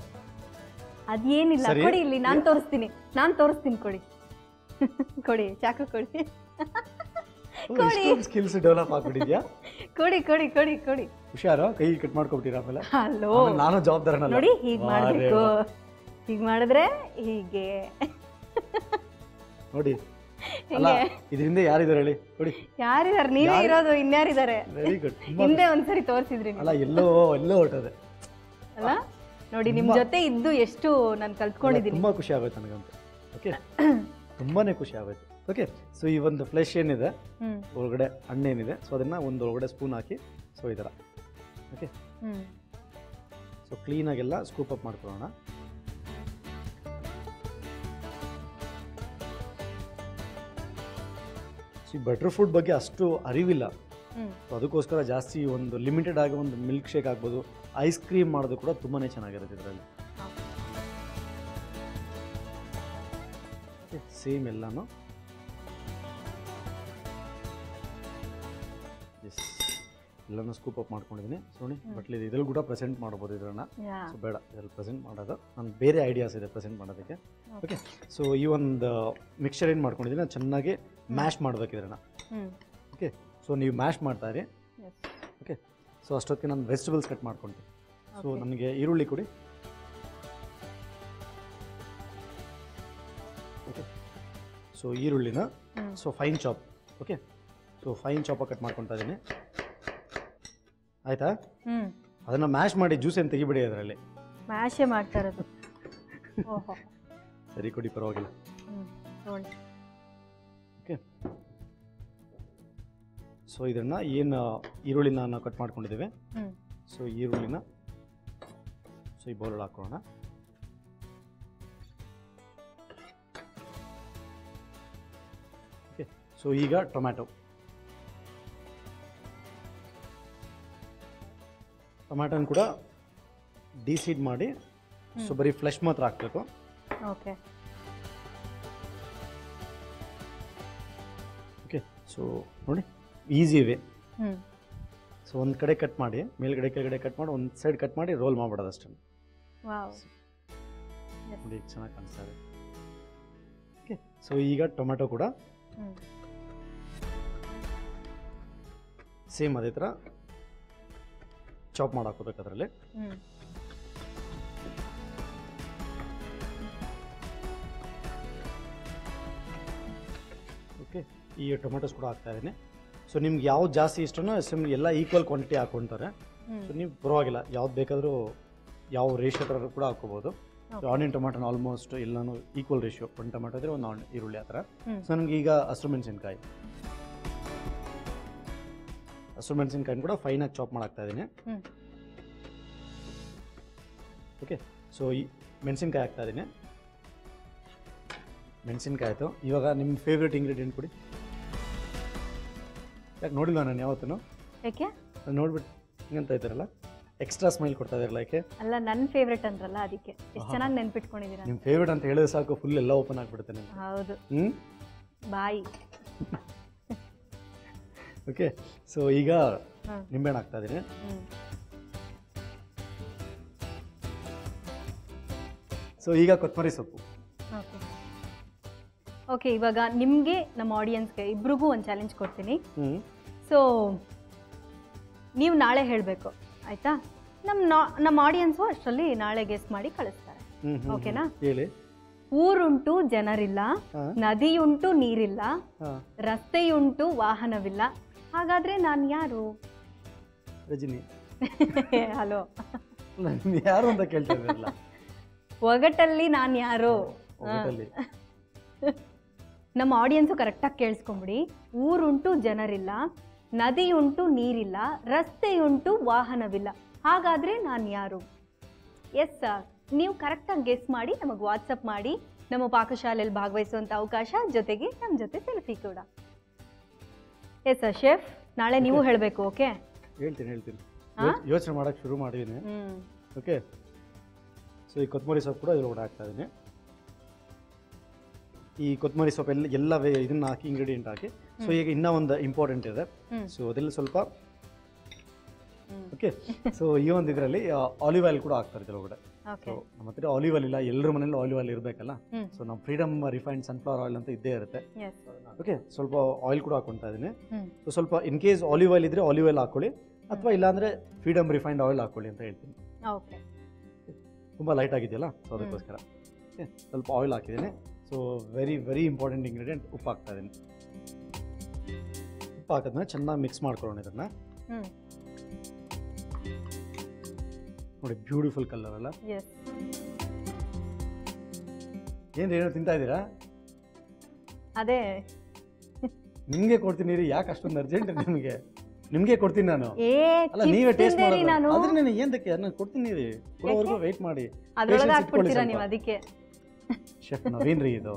ಅದೇನಿಲ್ಲ, ಸರಿ. ಕೊಡಿ ಇಲ್ಲಿ, ನಾನು ತೋರಿಸ್ತೀನಿ ಕೊಡಿ. ಕೊಡಿ, ಚಾಕು ಕೊಡಿ. ಕೊಡಿ. ಸ್ಕಿಲ್ಸ್ ಡೆವಲಪ್ ಆಗ್ಬಿಟ್ಟಿದ್ಯಾ? ಕೊಡಿ ಕೊಡಿ ಕೊಡಿ ಕೊಡಿ. ಹುಷಾರು, ಕೈ ಕಟ್ ಮಾಡ್ಕೊಬಿಟ್ಟಿರ ಆಮೇಲೆ. ಹಲೋ, ಆಮೇಲೆ ನಾನು ಜವಾಬ್ದಾರನಲ್ಲ. ನೋಡಿ ಹೀಗೆ ಮಾಡಬೇಕು, ಹೀಗೆ ಮಾಡಿದ್ರೆ ಹೀಗೆ ನೋಡಿ. ಅಲ್ಲ, ಇದರಿಂದ ಯಾರಿದ್ದಾರೆ ಹೇಳಿ? ಕೊಡಿ. ಯಾರಿದ್ದಾರೆ? ನೀವೇ ಇರೋದು, ಇನ್ಯಾರಿದ್ದಾರೆ? Very good. ಹಿಂದೆ ಒಂದ್ಸರಿ ತೋರಿಸಿದ್ರಿ ಅಲ್ಲ, ಎಲ್ಲೋ ಹೊರಟದೆ ಅಲ್ಲ. ನೋಡಿ, ನಿಮ್ ಜೊತೆ ಇದ್ದು ಎಷ್ಟು ನಾನು ಕಲ್ತ್ಕೊಂಡಿದ್ದೀನಿ. ತುಂಬಾ ಖುಷಿ ಆಗೋಯ್ತು ನನಗಂತೂ. ಓಕೆ, ತುಂಬಾನೇ ಖುಷಿ ಆಗೋಯ್ತು. ಓಕೆ, ಸೊ ಈ ಒಂದು ಫ್ಲೆಶ್ ಏನಿದೆ ಒಳಗಡೆ ಹಣ್ಣೇನಿದೆ, ಸೊ ಅದನ್ನ ಒಂದು ಒಳಗಡೆ ಸ್ಪೂನ್ ಹಾಕಿ, ಸೊ ಈ ಥರ. ಓಕೆ, ಸೊ ಕ್ಲೀನಾಗೆಲ್ಲ ಸ್ಕೂಪ್ ಅಪ್ ಮಾಡ್ಕೊಳ್ಳೋಣ. ಸೊ ಈ ಬಟರ್ ಫ್ರೂಟ್ ಬಗ್ಗೆ ಅಷ್ಟು ಅರಿವಿಲ್ಲ, ಸೊ ಅದಕ್ಕೋಸ್ಕರ ಜಾಸ್ತಿ ಒಂದು ಲಿಮಿಟೆಡ್ ಆಗಿ ಒಂದು ಮಿಲ್ಕ್ ಶೇಕ್ ಆಗ್ಬೋದು, ಐಸ್ ಕ್ರೀಮ್ ಮಾಡೋದು ಕೂಡ ತುಂಬಾ ಚೆನ್ನಾಗಿರುತ್ತೆ ಇದರಲ್ಲಿ. ಸೇಮ್ ಎಲ್ಲಾನು ಎಲ್ಲನೂ ಸ್ಕೂಪ್ ಅಪ್ ಮಾಡ್ಕೊಂಡಿದ್ದೀನಿ. ಸೊ ನೋಡಿ, ಬಟ್ಲಿ ಇದ್ರಲ್ಲಿ ಕೂಡ ಪ್ರೆಸೆಂಟ್ ಮಾಡ್ಬೋದು ಇದನ್ನ. ಸೊ ಬೇಡ, ಇದ್ರಲ್ಲಿ ಪ್ರೆಸೆಂಟ್ ಮಾಡೋದು, ನಾನು ಬೇರೆ ಐಡಿಯಾಸ್ ಇದೆ ಪ್ರೆಸೆಂಟ್ ಮಾಡೋದಕ್ಕೆ. ಓಕೆ, ಸೊ ಈ ಒಂದು ಮಿಕ್ಸ್ಚರ್ ಏನು ಮಾಡ್ಕೊಂಡಿದ್ದೀನಿ ಚೆನ್ನಾಗಿ ಮ್ಯಾಶ್ ಮಾಡ್ಬೇಕು ಇದನ್ನ. ಓಕೆ, ಸೊ ನೀವು ಮ್ಯಾಶ್ ಮಾಡ್ತಾ ಇರಿ. ಓಕೆ, ಸೊ ಅಷ್ಟೊತ್ತಿಗೆ ನಾನು ವೆಜಿಟೇಬಲ್ಸ್ ಕಟ್ ಮಾಡ್ಕೊಂತೀನಿ. ಸೊ ನನಗೆ ಈರುಳ್ಳಿ ಕೊಡಿ. ಓಕೆ, ಸೊ ಈರುಳ್ಳಿನ so fine chop. Okay, so fine chop cut ಮಾಡ್ಕೊತಾ ಇದ್ದೀನಿ. ಆಯ್ತಾ? ಅದನ್ನ ಮ್ಯಾಶ್ ಮಾಡಿ ಜ್ಯೂಸ್ ಏನು ತೆಗಿಬಿಡಿ ಅದರಲ್ಲಿ. ಮ್ಯಾಶೇ ಮಾಡ್ತಾ ಇರೋದು. ಓಹೋ, ಸರಿ, ಕೊಡಿ, ಪರವಾಗಿಲ್ಲ. ಓಕೆ, ಸೊ ಇದನ್ನ ಏನು ಈರುಳ್ಳಿನ ನಾವು ಕಟ್ ಮಾಡ್ಕೊಂಡಿದ್ದೇವೆ, ಸೊ ಈರುಳ್ಳಿನ ಸೊ ಈ ಬೌಲ್ ಹಾಕೋಣ. ಓಕೆ, ಸೊ ಈಗ ಟೊಮ್ಯಾಟೊ ಟೊಮ್ಯಾಟೊನ ಕೂಡ ಡಿಸೀಡ್ ಮಾಡಿ, ಸೊ ಬರೀ ಫ್ಲೆಶ್ ಮಾತ್ರ ಹಾಕಬೇಕು. ಓಕೆ ಓಕೆ, ಸೊ ನೋಡಿ, ಈಸಿ ಇವೆ. ಸೊ ಒಂದು ಕಡೆ ಕಟ್ ಮಾಡಿ, ಮೇಲ್ಗಡೆ ಕೆಳಗಡೆ ಕಟ್ ಮಾಡಿ, ಒಂದು ಸೈಡ್ ಕಟ್ ಮಾಡಿ ರೋಲ್ ಮಾಡ್ಬಿಡೋದು ಅಷ್ಟೇ. ವಾವ್, ನೋಡಿ ಚೆನ್ನಾಗಿ ಕಾಣಿಸ್ತಾ ಇದೆ. ಓಕೆ, ಸೊ ಈಗ ಟೊಮ್ಯಾಟೊ ಕೂಡ ಸೇಮ್ ಅದೇ ಥರ ಚಾಪ್ ಮಾಡಿ ಹಾಕೋಬೇಕು ಅದರಲ್ಲಿ. ಓಕೆ, ಈ ಟೊಮೆಟೊಸ್ ಕೂಡ ಹಾಕ್ತಾ ಇದ್ದೀನಿ. ಸೊ ನಿಮ್ಗೆ ಯಾವ್ದು ಜಾಸ್ತಿ ಇಷ್ಟನೋ ಎಲ್ಲ ಈಕ್ವಲ್ ಕ್ವಾಂಟಿಟಿ ಹಾಕ್ಕೊಂತಾರೆ. ಸೊ ನೀವು ಪರವಾಗಿಲ್ಲ, ಯಾವ್ದು ಬೇಕಾದರೂ ಯಾವ ರೇಷಿಯೋ ಥರ ಕೂಡ ಹಾಕೋಬೋದು. ಸೊ ಆನಿಯನ್ ಟೊಮೆಟೊನ ಆಲ್ಮೋಸ್ಟ್ ಎಲ್ಲನೂ ಈಕ್ವಲ್ ರೇಷಿಯೋ, ಒಂದು ಟೊಮೆಟೊ ಇದ್ರೆ ಒಂದು ಈರುಳ್ಳಿ ಆ ಥರ. ಸೊ ನನಗೆ ಈಗ ಹಸಿರು ಮೆಣಸಿನ್ಕಾಯಿ ಕೂಡ ಫೈನಾಗಿ ಚಾಪ್ ಮಾಡಾಕ್ತಾ ಇದ್ದೀನಿ. ಓಕೆ, ಸೊ ಈ ಮೆಣಸಿನ್ಕಾಯಿ ಹಾಕ್ತಾ ಇದ್ದೀನಿ. ಮೆಣಸಿನ್ಕಾಯಿ ಆಯಿತು. ಇವಾಗ ನಿಮ್ಮ ಫೇವ್ರೆಟ್ ಇಂಗ್ರೀಡಿಯೆಂಟ್ ಕೊಡಿ. ಯಾಕೆ ನೋಡಿಲ್ಲ ನಾನು ಯಾವತ್ತೂ? ಯಾಕೆ? ನೋಡ್ಬಿಟ್ಟು ಹಿಂಗಂತ ಇದ್ದಾರಲ್ಲ, ಎಕ್ಸ್ಟ್ರಾ ಸ್ಮೈಲ್ ಕೊಡ್ತಾ ಇದ್ದಾರಲ್ಲ, ಯಾಕೆ? ಅಲ್ಲ, ನನ್ನ ಫೇವ್ರೆಟ್ ಅಂದ್ರಲ್ಲ, ಅದಕ್ಕೆ ಎಷ್ಟು ಚೆನ್ನಾಗಿ ನೆನ್ಪಿಟ್ಕೊಂಡಿದ್ದೀರಾ. ನಿಮ್ಮ ಫೇವ್ರೆಟ್ ಅಂತ ಹೇಳಿದ್ರೆ ಸಾಕು, ಫುಲ್ ಎಲ್ಲ ಓಪನ್ ಆಗಿಬಿಡುತ್ತೆ ನಿಮ್ಗೆ. ಹೌದು, ಹ್ಞೂ, ಬಾಯಿ. ಓಕೆ, ಸೊ ಈಗ ನಿಂಬೆಹಣ್ಣು ಹಾಕ್ತಾ ಇದ್ದೀನಿ. ಸೊ ಈಗ ಕೊತ್ತಂಬರಿ ಸೊಪ್ಪು. ಓಕೆ, ಇವಾಗ ನಿಮಗೆ, ನಮ್ಮ ಆಡಿಯನ್ಸ್ಗೆ ಇಬ್ರಿಗೂ ಒಂದು ಚಾಲೆಂಜ್ ಕೊಡ್ತೀನಿ. ಸೊ ನೀವು ನಾಳೆ ಹೇಳಬೇಕು, ಆಯಿತಾ? ನಮ್ಮ ಆಡಿಯನ್ಸು ಅಷ್ಟರಲ್ಲಿ ನಾಳೆ ಗೆಸ್ ಮಾಡಿ ಕಳಿಸ್ತಾರೆ. ಓಕೆನಾ? ಹೇಳಿ. ಊರುಂಟು ಜನರಿಲ್ಲ, ನದಿಯುಂಟು ನೀರಿಲ್ಲ, ರಸ್ತೆಯುಂಟು ವಾಹನವಿಲ್ಲ, ಹಾಗಾದ್ರೆ ನಾನು ಯಾರು? ರಜನಿ. ಹಲೋ, ಯಾರು ಅಂತ ಕೇಳ್ತಾ ಇದ್ರಲ್ಲ. ಒಗಟಲ್ಲಿ ನಾನು ಯಾರು? ನಮ್ಮ ಆಡಿಯನ್ಸು ಕರೆಕ್ಟಾಗಿ ಕೇಳಿಸ್ಕೊಂಬಿಡಿ. ಊರುಂಟು ಜನರಿಲ್ಲ, ನದಿಯುಂಟು ನೀರಿಲ್ಲ, ರಸ್ತೆಯುಂಟು ವಾಹನವಿಲ್ಲ, ಹಾಗಾದರೆ ನಾನು ಯಾರು? ಎಸ್ ಸರ್, ನೀವು ಕರೆಕ್ಟಾಗಿ ಗೆಸ್ ಮಾಡಿ ನಮಗೆ ವಾಟ್ಸಪ್ ಮಾಡಿ. ನಮ್ಮ ಪಾಕಶಾಲೆಯಲ್ಲಿ ಭಾಗವಹಿಸುವಂಥ ಅವಕಾಶ, ಜೊತೆಗೆ ನಮ್ಮ ಜೊತೆ ಸೆಲ್ಫಿ ಕೂಡ. ಎಸ್ ಸರ್, ಶೆಫ್, ನಾಳೆ ನೀವು ಹೇಳಬೇಕು. ಓಕೆ, ಹೇಳ್ತೀನಿ. ಯೋಚನೆ ಮಾಡೋಕ್ಕೆ ಶುರು ಮಾಡಿದ್ದೀನಿ. ಓಕೆ, ಸೊ ಈ ಕೊತ್ತಂಬರಿ ಸೊಪ್ಪು ಕೂಡ ಇದ್ರೊಳಗಡೆ ಹಾಕ್ತಾ ಇದ್ದೀನಿ. ಈ ಕೊತ್ತಂಬರಿ ಸೊಪ್ಪು ಎಲ್ಲ ಇದನ್ನ ಹಾಕಿ, ಇಂಗ್ರೀಡಿಯೆಂಟ್ ಹಾಕಿ. ಸೊ ಈಗ ಇನ್ನೂ ಒಂದು ಇಂಪಾರ್ಟೆಂಟ್ ಇದೆ. ಸೊ ಅದರಲ್ಲಿ ಸ್ವಲ್ಪ ಓಕೆ. ಸೊ ಈ ಒಂದು ಇದರಲ್ಲಿ ಆಲಿವ್ ಆಯಿಲ್ ಕೂಡ ಹಾಕ್ತಾರೆ ಕೆಲವೊಳಗಡೆ. ಸೊ ನಮ್ಮ ಹತ್ರ ಆಲಿವ್ ಆಯಿಲ್ ಇಲ್ಲ, ಎಲ್ಲರ ಮನೇಲಿ ಆಲಿವ್ ಆಯಿಲ್ ಇರಬೇಕಲ್ಲ. ಸೊ ನಮ್ಮ ಫ್ರೀಡಮ್ ರಿಫೈನ್ಡ್ ಸನ್ಫ್ಲವರ್ ಆಯಿಲ್ ಅಂತ ಇದ್ದೇ ಇರುತ್ತೆ. ಓಕೆ, ಸ್ವಲ್ಪ ಆಯಿಲ್ ಕೂಡ ಹಾಕೊಳ್ತಾ ಇದ್ದೀನಿ. ಸೊ ಸ್ವಲ್ಪ ಇನ್ ಕೇಸ್ ಆಲಿವ್ ಆಯಿಲ್ ಇದ್ರೆ ಆಲಿವ್ ಆಯಿಲ್ ಹಾಕೊಳ್ಳಿ, ಅಥವಾ ಇಲ್ಲಾಂದ್ರೆ ಫ್ರೀಡಮ್ ರಿಫೈನ್ಡ್ ಆಯಿಲ್ ಹಾಕೊಳ್ಳಿ ಅಂತ ಹೇಳ್ತೀನಿ. ತುಂಬ ಲೈಟ್ ಆಗಿದೆಯಲ್ಲ, ಸೊ ಅದಕ್ಕೋಸ್ಕರ ಓಕೆ ಸ್ವಲ್ಪ ಆಯಿಲ್ ಹಾಕಿದ್ದೀನಿ. So very very important ingredient ಉಪ್ಪು ಹಾಕ್ತಾ ಇದ್ದೀನಿ. ಉಪ್ಪು ಹಾಕಿದ್ಮೇಲೆ ಚೆನ್ನಾಗಿ ಮಿಕ್ಸ್ ಮಾಡ್ಕೊಳ್ಳೋಣ ಇದನ್ನ. ನೋಡಿ ಬ್ಯೂಟಿಫುಲ್ ಕಲರ್ ಅಲ್ಲ? ಏನೋ ತಿಂತಾ ಇದ್ದೀರಾ? ಅದೇ ನಿಮ್ಗೆ ಕೊಡ್ತೀನಿ ರೀ, ಯಾಕೆ ಅಷ್ಟೊಂದು ಅರ್ಜೆಂಟ್ ನಿಮಗೆ? ನಿಮ್ಗೆ ಕೊಡ್ತೀನಿ ನಾನು. ಅಲ್ಲ ನೀವೇ ಟೇಸ್ಟ್ ಮಾಡಿ. ಆದ್ರೆ ನಾನು ಏನಕ್ಕೆ ನಾನು ಕೊಡ್ತೀನಿ ರೀ, ಕೊಡೋವರೆಗೂ ವೆಯ್ಟ್ ಮಾಡಿ. ಅದ್ರೊಳಗೆ ಹಾಕ್ಬಿಡ್ತೀರಾ ನೀವು ಅದಕ್ಕೆ? ಶೆಫ್ ನವೀನ್ ರೀ ಇದು,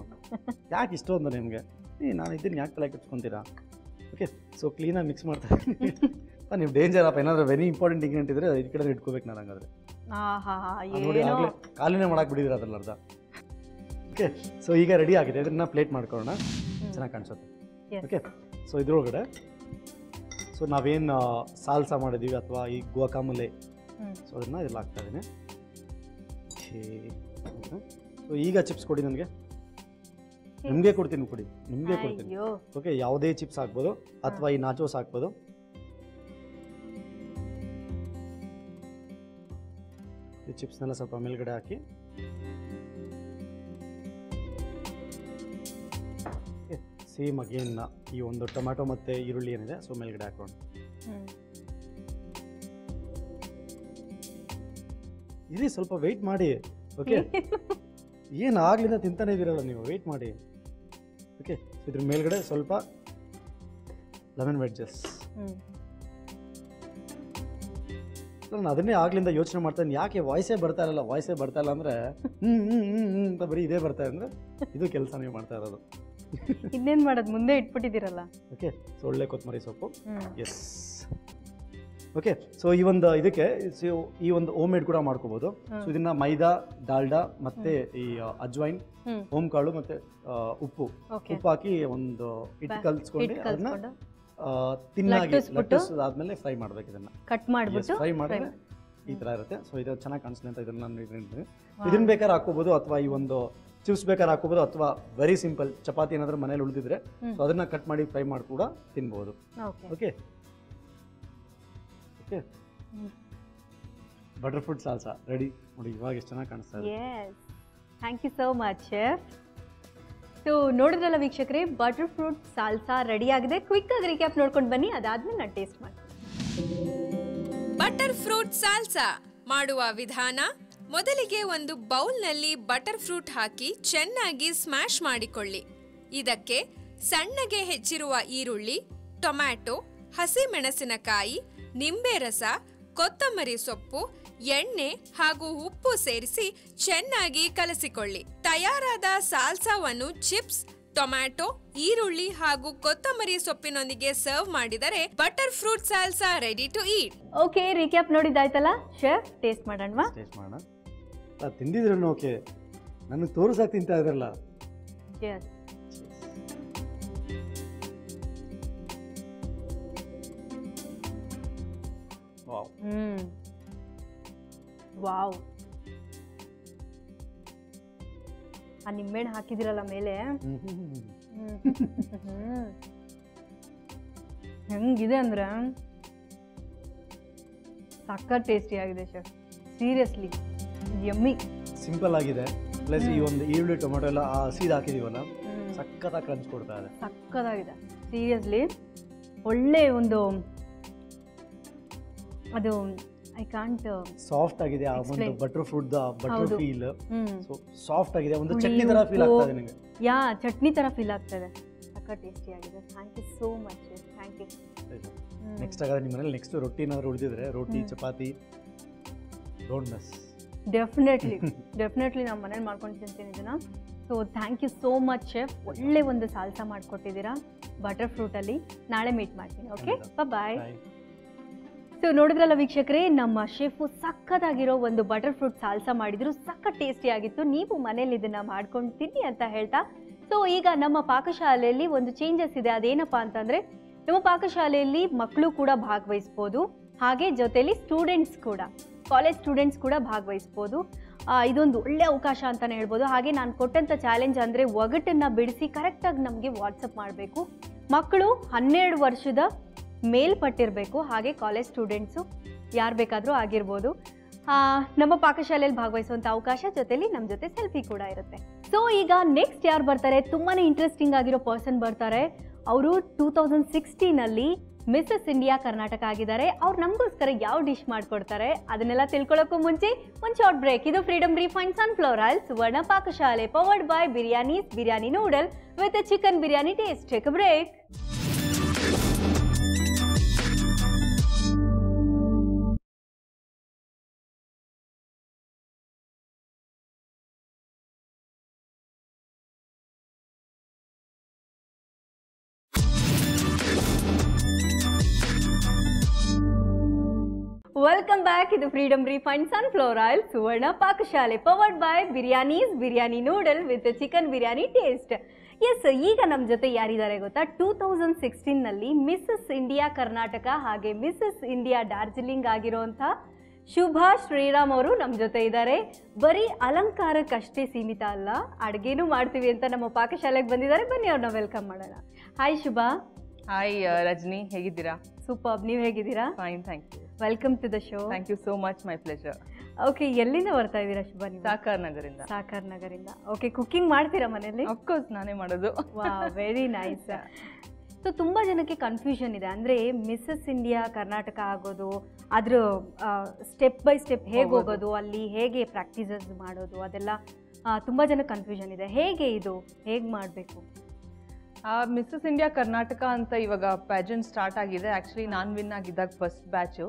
ಯಾಕೆ ಇಷ್ಟೊಂದು ನಿಮಗೆ? ನಾನು ಇದನ್ನ ಯಾಕೆ ತಲೆ ಕೆಡ್ಸ್ಕೊಂತೀರಾ? ಓಕೆ, ಸೊ ಕ್ಲೀನಾಗಿ ಮಿಕ್ಸ್ ಮಾಡ್ತಾ ಇದ್ದೀನಿ. ನೀವು ಡೇಂಜರ್ ಅಪ್ಪ, ಏನಾದರೂ ವೆರಿ ಇಂಪಾರ್ಟೆಂಟ್ ಇಂಗ್ರೀಡಿಯೆಂಟ್ ಇದ್ರೆ ಈ ಕಡೆ ಇಟ್ಕೋಬೇಕು ನಾನು. ಹಂಗಾದ್ರೆ ನೋಡಿ ಆಗಲೇ ಕಾಲಿನೇ ಮಾಡಕ್ಕೆ ಬಿಟ್ಟಿದ್ರೆ ಅದ್ರಲ್ಲಿ ಅರ್ಧ. ಓಕೆ, ಸೊ ಈಗ ರೆಡಿ ಆಗಿದೆ, ಇದನ್ನ ಪ್ಲೇಟ್ ಮಾಡ್ಕೊಳ್ಳೋಣ, ಚೆನ್ನಾಗಿ ಕಾಣಿಸುತ್ತೆ. ಓಕೆ, ಸೊ ಇದ್ರೊಳಗಡೆ ಸೊ ನಾವೇನು ಸಾಲ್ಸಾ ಮಾಡಿದ್ದೀವಿ ಅಥವಾ ಈ ಗುವಾಕಾಮಲೆ, ಸೊ ಅದನ್ನು ಇದೆಲ್ಲ ಹಾಕ್ತಾ ಇದ್ದೀನಿ. ಸೊ ಈಗ ಚಿಪ್ಸ್ ಕೊಡಿ ನನಗೆ. ನಿಮಗೆ ಕೊಡ್ತೀನಿ, ಕೊಡಿ, ನಿಮಗೆ ಕೊಡ್ತೀನಿ. ಓಕೆ, ಯಾವುದೇ ಚಿಪ್ಸ್ ಹಾಕ್ಬೋದು ಅಥವಾ ಈ ನಾಚೋಸ್ ಹಾಕ್ಬೋದು. ಈ ಚಿಪ್ಸ್ನೆಲ್ಲ ಸ್ವಲ್ಪ ಮೇಲ್ಗಡೆ ಹಾಕಿ. ಸೇಮ್ ಅಗೇನ್ ಈ ಒಂದು ಟೊಮ್ಯಾಟೊ ಮತ್ತು ಈರುಳ್ಳಿ ಏನಿದೆ ಸೊ ಮೇಲ್ಗಡೆ ಹಾಕೋಣ. ಇರಿ ಸ್ವಲ್ಪ ವೆಯ್ಟ್ ಮಾಡಿ. ಓಕೆ, ಏನು ಆಗ್ಲಿಂದ ತಿಂತಾನೆ ಇದ್ದೀರಲ್ಲ ನೀವು, ವೆಯ್ಟ್ ಮಾಡಿ. ಓಕೆ, ಇದ್ರ ಮೇಲ್ಗಡೆ ಸ್ವಲ್ಪ ಲೆಮನ್ ವೆಡ್ಜಸ್. ನಾನು ಅದನ್ನೇ ಆಗ್ಲಿಂದ ಯೋಚನೆ ಮಾಡ್ತಾನೆ, ಯಾಕೆ ವಾಯ್ಸೇ ಬರ್ತಾ ಇಲ್ಲ ಅಂದರೆ ಅಂತ ಬರೀ ಇದೇ ಬರ್ತಾ ಅಂದರೆ ಇದು ಕೆಲಸ ನೀವು ಮಾಡ್ತಾ ಇರೋದು. ಇನ್ನೇನು ಮಾಡೋದು, ಮುಂದೆ ಇಟ್ಬಿಟ್ಟಿದ್ದೀರಲ್ಲ. ಓಕೆ, ಸೊ ಒಳ್ಳೆ ಕೊತ್ತಂಬರಿ ಸೊಪ್ಪು. ಎಸ್. ಓಕೆ, ಸೊ ಈ ಒಂದು ಇದಕ್ಕೆ ಈ ಒಂದು ಹೋಮ್ ಮೇಡ್ ಕೂಡ ಮಾಡ್ಕೋಬಹುದು. ಸೊ ಇದನ್ನ ಮೈದಾ, ಡಾಲ್ಡಾ ಮತ್ತೆ ಈ ಅಜ್ವೈನ್, ಓಂ ಕಾಳು ಮತ್ತೆ ಉಪ್ಪು ಹಾಕಿ ಒಂದು ಹಿಟ್ಟು ಕಲ್ಸ್ಕೊಂಡು ಅದನ್ನ ತಿನ್ನಾಗಿ ಆದ್ಮೇಲೆ ಫ್ರೈ ಮಾಡ್ಬೇಕು. ಇದನ್ನ ಕಟ್ ಮಾಡ್ಬಿಟ್ಟು ಫ್ರೈ ಮಾಡಿದ್ರೆ ಈ ತರ ಇರುತ್ತೆ. ಸೊ ಇದು ಚೆನ್ನಾಗಿ ಕಾಣಿಸ್ಲಿ ಅಂತ ಇದನ್ನ ಇದನ್ನ ಬೇಕಾದ್ರೆ ಹಾಕೋಬಹುದು, ಅಥವಾ ಈ ಒಂದು ಚಿಪ್ಸ್ ಬೇಕಾದ್ರೆ ಹಾಕೋಬಹುದು, ಅಥವಾ ವೆರಿ ಸಿಂಪಲ್ ಚಪಾತಿ ಏನಾದ್ರೂ ಮನೇಲಿ ಉಳಿದಿದ್ರೆ ಸೊ ಅದನ್ನ ಕಟ್ ಮಾಡಿ ಫ್ರೈ ಮಾಡಿ ಕೂಡ ತಿನ್ಬಹುದು. Okay okay, butter fruit salsa ready. ನೋಡಿ ಇವಾಗ ಎಷ್ಟು ಚೆನ್ನಾಗಿ ಕಾಣಿಸ್ತಾ ಇದೆ. Thank you so much chef. So ನೋಡಿದ್ರಲ್ಲ ವೀಕ್ಷಕರೇ, ಬಟರ್ ಫ್ರೂಟ್ ಸಾಲ್ಸಾ ರೆಡಿ ಆಗಿದೆ. ಕ್ವಿಕ್ ಆಗಿ ರಿಕ್ಯಾಪ್ ನೋಡ್ಕೊಂಡು ಬನ್ನಿ, ಅದಾದ್ಮೇಲೆ ನಾನು ಟೇಸ್ಟ್ ಮಾಡ್ತೀನಿ. ಬಟರ್ ಫ್ರೂಟ್ ಸಾಲ್ಸಾ ಮಾಡುವ ವಿಧಾನ: ಮೊದಲಿಗೆ ಒಂದು ಬೌಲ್ನಲ್ಲಿ ಬಟರ್ ಫ್ರೂಟ್ ಹಾಕಿ ಚೆನ್ನಾಗಿ ಸ್ಮ್ಯಾಶ್ ಮಾಡಿಕೊಳ್ಳಿ. ಇದಕ್ಕೆ ಸಣ್ಣಗೆ ಹೆಚ್ಚಿರುವ ಈರುಳ್ಳಿ, ಟೊಮ್ಯಾಟೊ, ಹಸಿಮೆಣಸಿನಕಾಯಿ, ನಿಂಬೆ ರಸ, ಕೊತ್ತಂಬರಿ ಸೊಪ್ಪು, ಎಣ್ಣೆ ಹಾಗೂ ಉಪ್ಪು ಸೇರಿಸಿ ಚೆನ್ನಾಗಿ ಕಲಸಿಕೊಳ್ಳಿ. ತಯಾರಾದ ಸಾಲ್ಸಾವನ್ನು ಚಿಪ್ಸ್, ಟೊಮ್ಯಾಟೊ, ಈರುಳ್ಳಿ ಹಾಗೂ ಕೊತ್ತಂಬರಿ ಸೊಪ್ಪಿನೊಂದಿಗೆ ಸರ್ವ್ ಮಾಡಿದರೆ butter fruit salsa ready to eat. Okay, recap ನೋಡಿದ್ದಾಯ್ತಲ್ಲ ಶೆಫ್, ಟೇಸ್ಟ್ ಮಾಡೋಣ. ಟೇಸ್ಟ್ ಮಾಡೋಣ. ತಿಂದಿದ್ರು ಓಕೆ, ನನಗೆ ತೋರಿಸಾಕ ತಿಂತಾ ಇದ್ರಲ್ಲ. ವಾವ್, ಆ ನಿಂಬೆಹಣ್ಣು ಹಾಕಿದಿರಲ್ಲ ಮೇಲೆ, ಹೆಂಗಿದೆ ಅಂದ್ರೆ ಸಕ್ಕತ್ ಟೇಸ್ಟಿ ಆಗಿದೆ ಶೆಫ್. Seriously yummy. ಸಿಂಪಲ್ ಆಗಿದೆ, ಪ್ಲಸ್ ಈ ಒಂದು ಈರುಳ್ಳಿ ಟೊಮೆಟೊ ಎಲ್ಲ ಸೀದಾ ಹಾಕಿದೀವಲ್ಲ, ಸಕ್ಕತ್ತಾಗಿ ಕ್ರಂಚ್ ಕೊಡ್ತಾ ಇದೆ. ಸಕ್ಕತ್ತಾಗಿದೆ ಸೀರಿಯಸ್ಲಿ. ಒಳ್ಳೆ ಒಂದು ಅದು ಐ ಕಾಂಟ್ ಸಾಫ್ಟ್ ಆಗಿದೆ. ಆ ಒಂದು butter fruit butter feel so soft ಆಗಿದೆ, ಒಂದು ಚಟ್ನಿ ತರ ಫೀಲ್ ಆಗ್ತಾ ಇದೆ ನಿಮಗೆ. ಯಾ, ಚಟ್ನಿ ತರ ಫೀಲ್ ಆಗ್ತಾ ಇದೆ. ಸಕ್ಕ ಟೇಸ್ಟಿ ಆಗಿದೆ. Thank you so much. Thank you. Next ಆಗ ನಿಮ್ಮ ಮನೇಲಿ ನೆಕ್ಸ್ಟ್ ರೊಟ್ಟಿ ಏನಾದ್ರು ಉಳಿದಿದ್ರೆ, roti chapati don't miss. Definitely ನಾವು ಮನೇಲಿ ಮಾಡ್ಕೊಂಡು ತಿಂತೀನಿ ಇದನ್ನ. So thank you so much chef. ಒಳ್ಳೆ ಒಂದು ಸಾಲ್ಸಾ ಮಾಡಿಕೊಟ್ಟಿದ್ದೀರಾ ಬಟರ್ ಫ್ರೂಟಲ್ಲಿ. ನಾಳೆ ಮೀಟ್ ಮಾಡ್ತೀನಿ. ಓಕೆ, ಬಾಯ್. ಸೊ ನೋಡಿದ್ರಲ್ಲ ವೀಕ್ಷಕರೇ, ನಮ್ಮ ಶೆಫು ಸಕ್ಕತ್ತಾಗಿರೋ ಒಂದು ಬಟರ್ ಫ್ರೂಟ್ ಸಾಲ್ಸಾ ಮಾಡಿದ್ರು. ಸಕ್ಕತ್ ಟೇಸ್ಟಿ ಆಗಿತ್ತು. ನೀವು ಮನೇಲಿ ಇದನ್ನ ಮಾಡ್ಕೊಂಡು ತಿನ್ನಿ ಅಂತ ಹೇಳ್ತಾ, ಸೊ ಈಗ ನಮ್ಮ ಪಾಕಶಾಲೆಯಲ್ಲಿ ಒಂದು ಚೇಂಜಸ್ ಇದೆ. ಅದೇನಪ್ಪ ಅಂತಂದರೆ, ನಮ್ಮ ಪಾಕಶಾಲೆಯಲ್ಲಿ ಮಕ್ಕಳು ಕೂಡ ಭಾಗವಹಿಸ್ಬೋದು. ಹಾಗೆ ಜೊತೆಲಿ ಸ್ಟೂಡೆಂಟ್ಸ್ ಕೂಡ, ಕಾಲೇಜ್ ಸ್ಟೂಡೆಂಟ್ಸ್ ಕೂಡ ಭಾಗವಹಿಸ್ಬೋದು. ಇದೊಂದು ಒಳ್ಳೆ ಅವಕಾಶ ಅಂತಲೇ ಹೇಳ್ಬೋದು. ಹಾಗೆ ನಾನು ಕೊಟ್ಟಂಥ ಚಾಲೆಂಜ್ ಅಂದರೆ ಒಗಟನ್ನು ಬಿಡಿಸಿ ಕರೆಕ್ಟಾಗಿ ನಮಗೆ ವಾಟ್ಸಪ್ ಮಾಡಬೇಕು. ಮಕ್ಕಳು 12 ವರ್ಷದ ಮೇಲ್ಪಟ್ಟಿರಬೇಕು. ಹಾಗೆ ಕಾಲೇಜ್ ಸ್ಟೂಡೆಂಟ್ಸು ಯಾರು ಬೇಕಾದರೂ ಆಗಿರ್ಬೋದು. ನಮ್ಮ ಪಾಕಶಾಲೆಯಲ್ಲಿ ಭಾಗವಹಿಸುವಂಥ ಅವಕಾಶ, ಜೊತೆಲಿ ನಮ್ಮ ಜೊತೆ ಸೆಲ್ಫಿ ಕೂಡ ಇರುತ್ತೆ. ಸೊ ಈಗ ನೆಕ್ಸ್ಟ್ ಯಾರು ಬರ್ತಾರೆ, ತುಂಬಾ ಇಂಟ್ರೆಸ್ಟಿಂಗ್ ಆಗಿರೋ ಪರ್ಸನ್ ಬರ್ತಾರೆ. ಅವರು 2016ನಲ್ಲಿ ಮಿಸಸ್ ಇಂಡಿಯಾ ಕರ್ನಾಟಕ ಆಗಿದ್ದಾರೆ. ಅವ್ರು ನಮಗೋಸ್ಕರ ಯಾವ ಡಿಶ್ ಮಾಡಿಕೊಡ್ತಾರೆ ಅದನ್ನೆಲ್ಲ ತಿಳ್ಕೊಳ್ಳೋಕ್ಕೂ ಮುಂಚೆ ಒಂದು ಶಾರ್ಟ್ ಬ್ರೇಕ್. ಇದು Freedom refined sunflower oil Suvarna Pakashale powered by Biryanis biryani noodle with chicken biryani taste. Take a break. Welcome back. ಇದು Freedom refined sunflower oil Suvarna Pakashale powered by Biryanis biryani noodle with chicken biryani taste. Yes, ಈಗ ನಮ್ಮ ಜೊತೆ ಯಾರಿದ್ದಾರೆ ಗೊತ್ತಾ, 2016ನಲ್ಲಿ ಮಿಸಸ್ ಇಂಡಿಯಾ ಕರ್ನಾಟಕ ಹಾಗೆ ಮಿಸಸ್ ಇಂಡಿಯಾ ಡಾರ್ಜಿಲಿಂಗ್ ಆಗಿರೋಂಥ ಶುಭಾ ಶ್ರೀರಾಮ್ ಅವರು ನಮ್ಮ ಜೊತೆ ಇದ್ದಾರೆ. ಬರೀ ಅಲಂಕಾರಕ್ಕಷ್ಟೇ ಸೀಮಿತ ಅಲ್ಲ, ಅಡುಗೆನೂ ಮಾಡ್ತೀವಿ ಅಂತ ನಮ್ಮ ಪಾಕಶಾಲೆಗೆ ಬಂದಿದ್ದಾರೆ. ಬನ್ನಿ ಅವ್ರನ್ನ ವೆಲ್ಕಮ್ ಮಾಡೋಣ. ಹಾಯ್ ಶುಭಾ. ಹಾಯ್ ರಜನಿ, ಹೇಗಿದ್ದೀರಾ? ಸೂಪರ್, ನೀವು ಹೇಗಿದ್ದೀರಾ? Fine, thank you. Welcome to the show. Thank you so much, my pleasure. Okay, ಎಲ್ಲಿಂದ ಬರ್ತಾ ಇದ್ದೀರಾ ಶುಭಾ ನೀವು? ಸಾಕಾರ್ ನಗರಿಂದ. ಸಾಕಾರ್ ನಗರಿಂದ. ಓಕೆ, ಕುಕಿಂಗ್ ಮಾಡ್ತೀರಾ ಮನೆಯಲ್ಲಿ? ಅಫ್ಕೋರ್ಸ್ ನಾನೇ ಮಾಡೋದು. ವಾಹ್, ವೆರಿ ನೈಸ್. ಸೊ ತುಂಬ ಜನಕ್ಕೆ ಕನ್ಫ್ಯೂಷನ್ ಇದೆ, ಅಂದರೆ ಮಿಸಸ್ ಇಂಡಿಯಾ ಕರ್ನಾಟಕ ಆಗೋದು, ಅದ್ರ ಸ್ಟೆಪ್ ಬೈ ಸ್ಟೆಪ್ ಹೇಗೆ ಹೋಗೋದು, ಅಲ್ಲಿ ಹೇಗೆ ಪ್ರಾಕ್ಟೀಸಸ್ ಮಾಡೋದು, ಅದೆಲ್ಲ ತುಂಬ ಜನಕ್ಕೆ ಕನ್ಫ್ಯೂಷನ್ ಇದೆ. ಹೇಗೆ ಇದು ಹೇಗೆ ಮಾಡಬೇಕು? ಮಿಸಸ್ ಇಂಡಿಯಾ ಕರ್ನಾಟಕ ಅಂತ ಇವಾಗ ಪ್ಯಾಜೆಂಟ್ ಸ್ಟಾರ್ಟ್ ಆಗಿದೆ. ಆಕ್ಚುಲಿ ನಾನು ವಿನ್ ಆಗಿದ್ದಾಗ ಫಸ್ಟ್ ಬ್ಯಾಚು.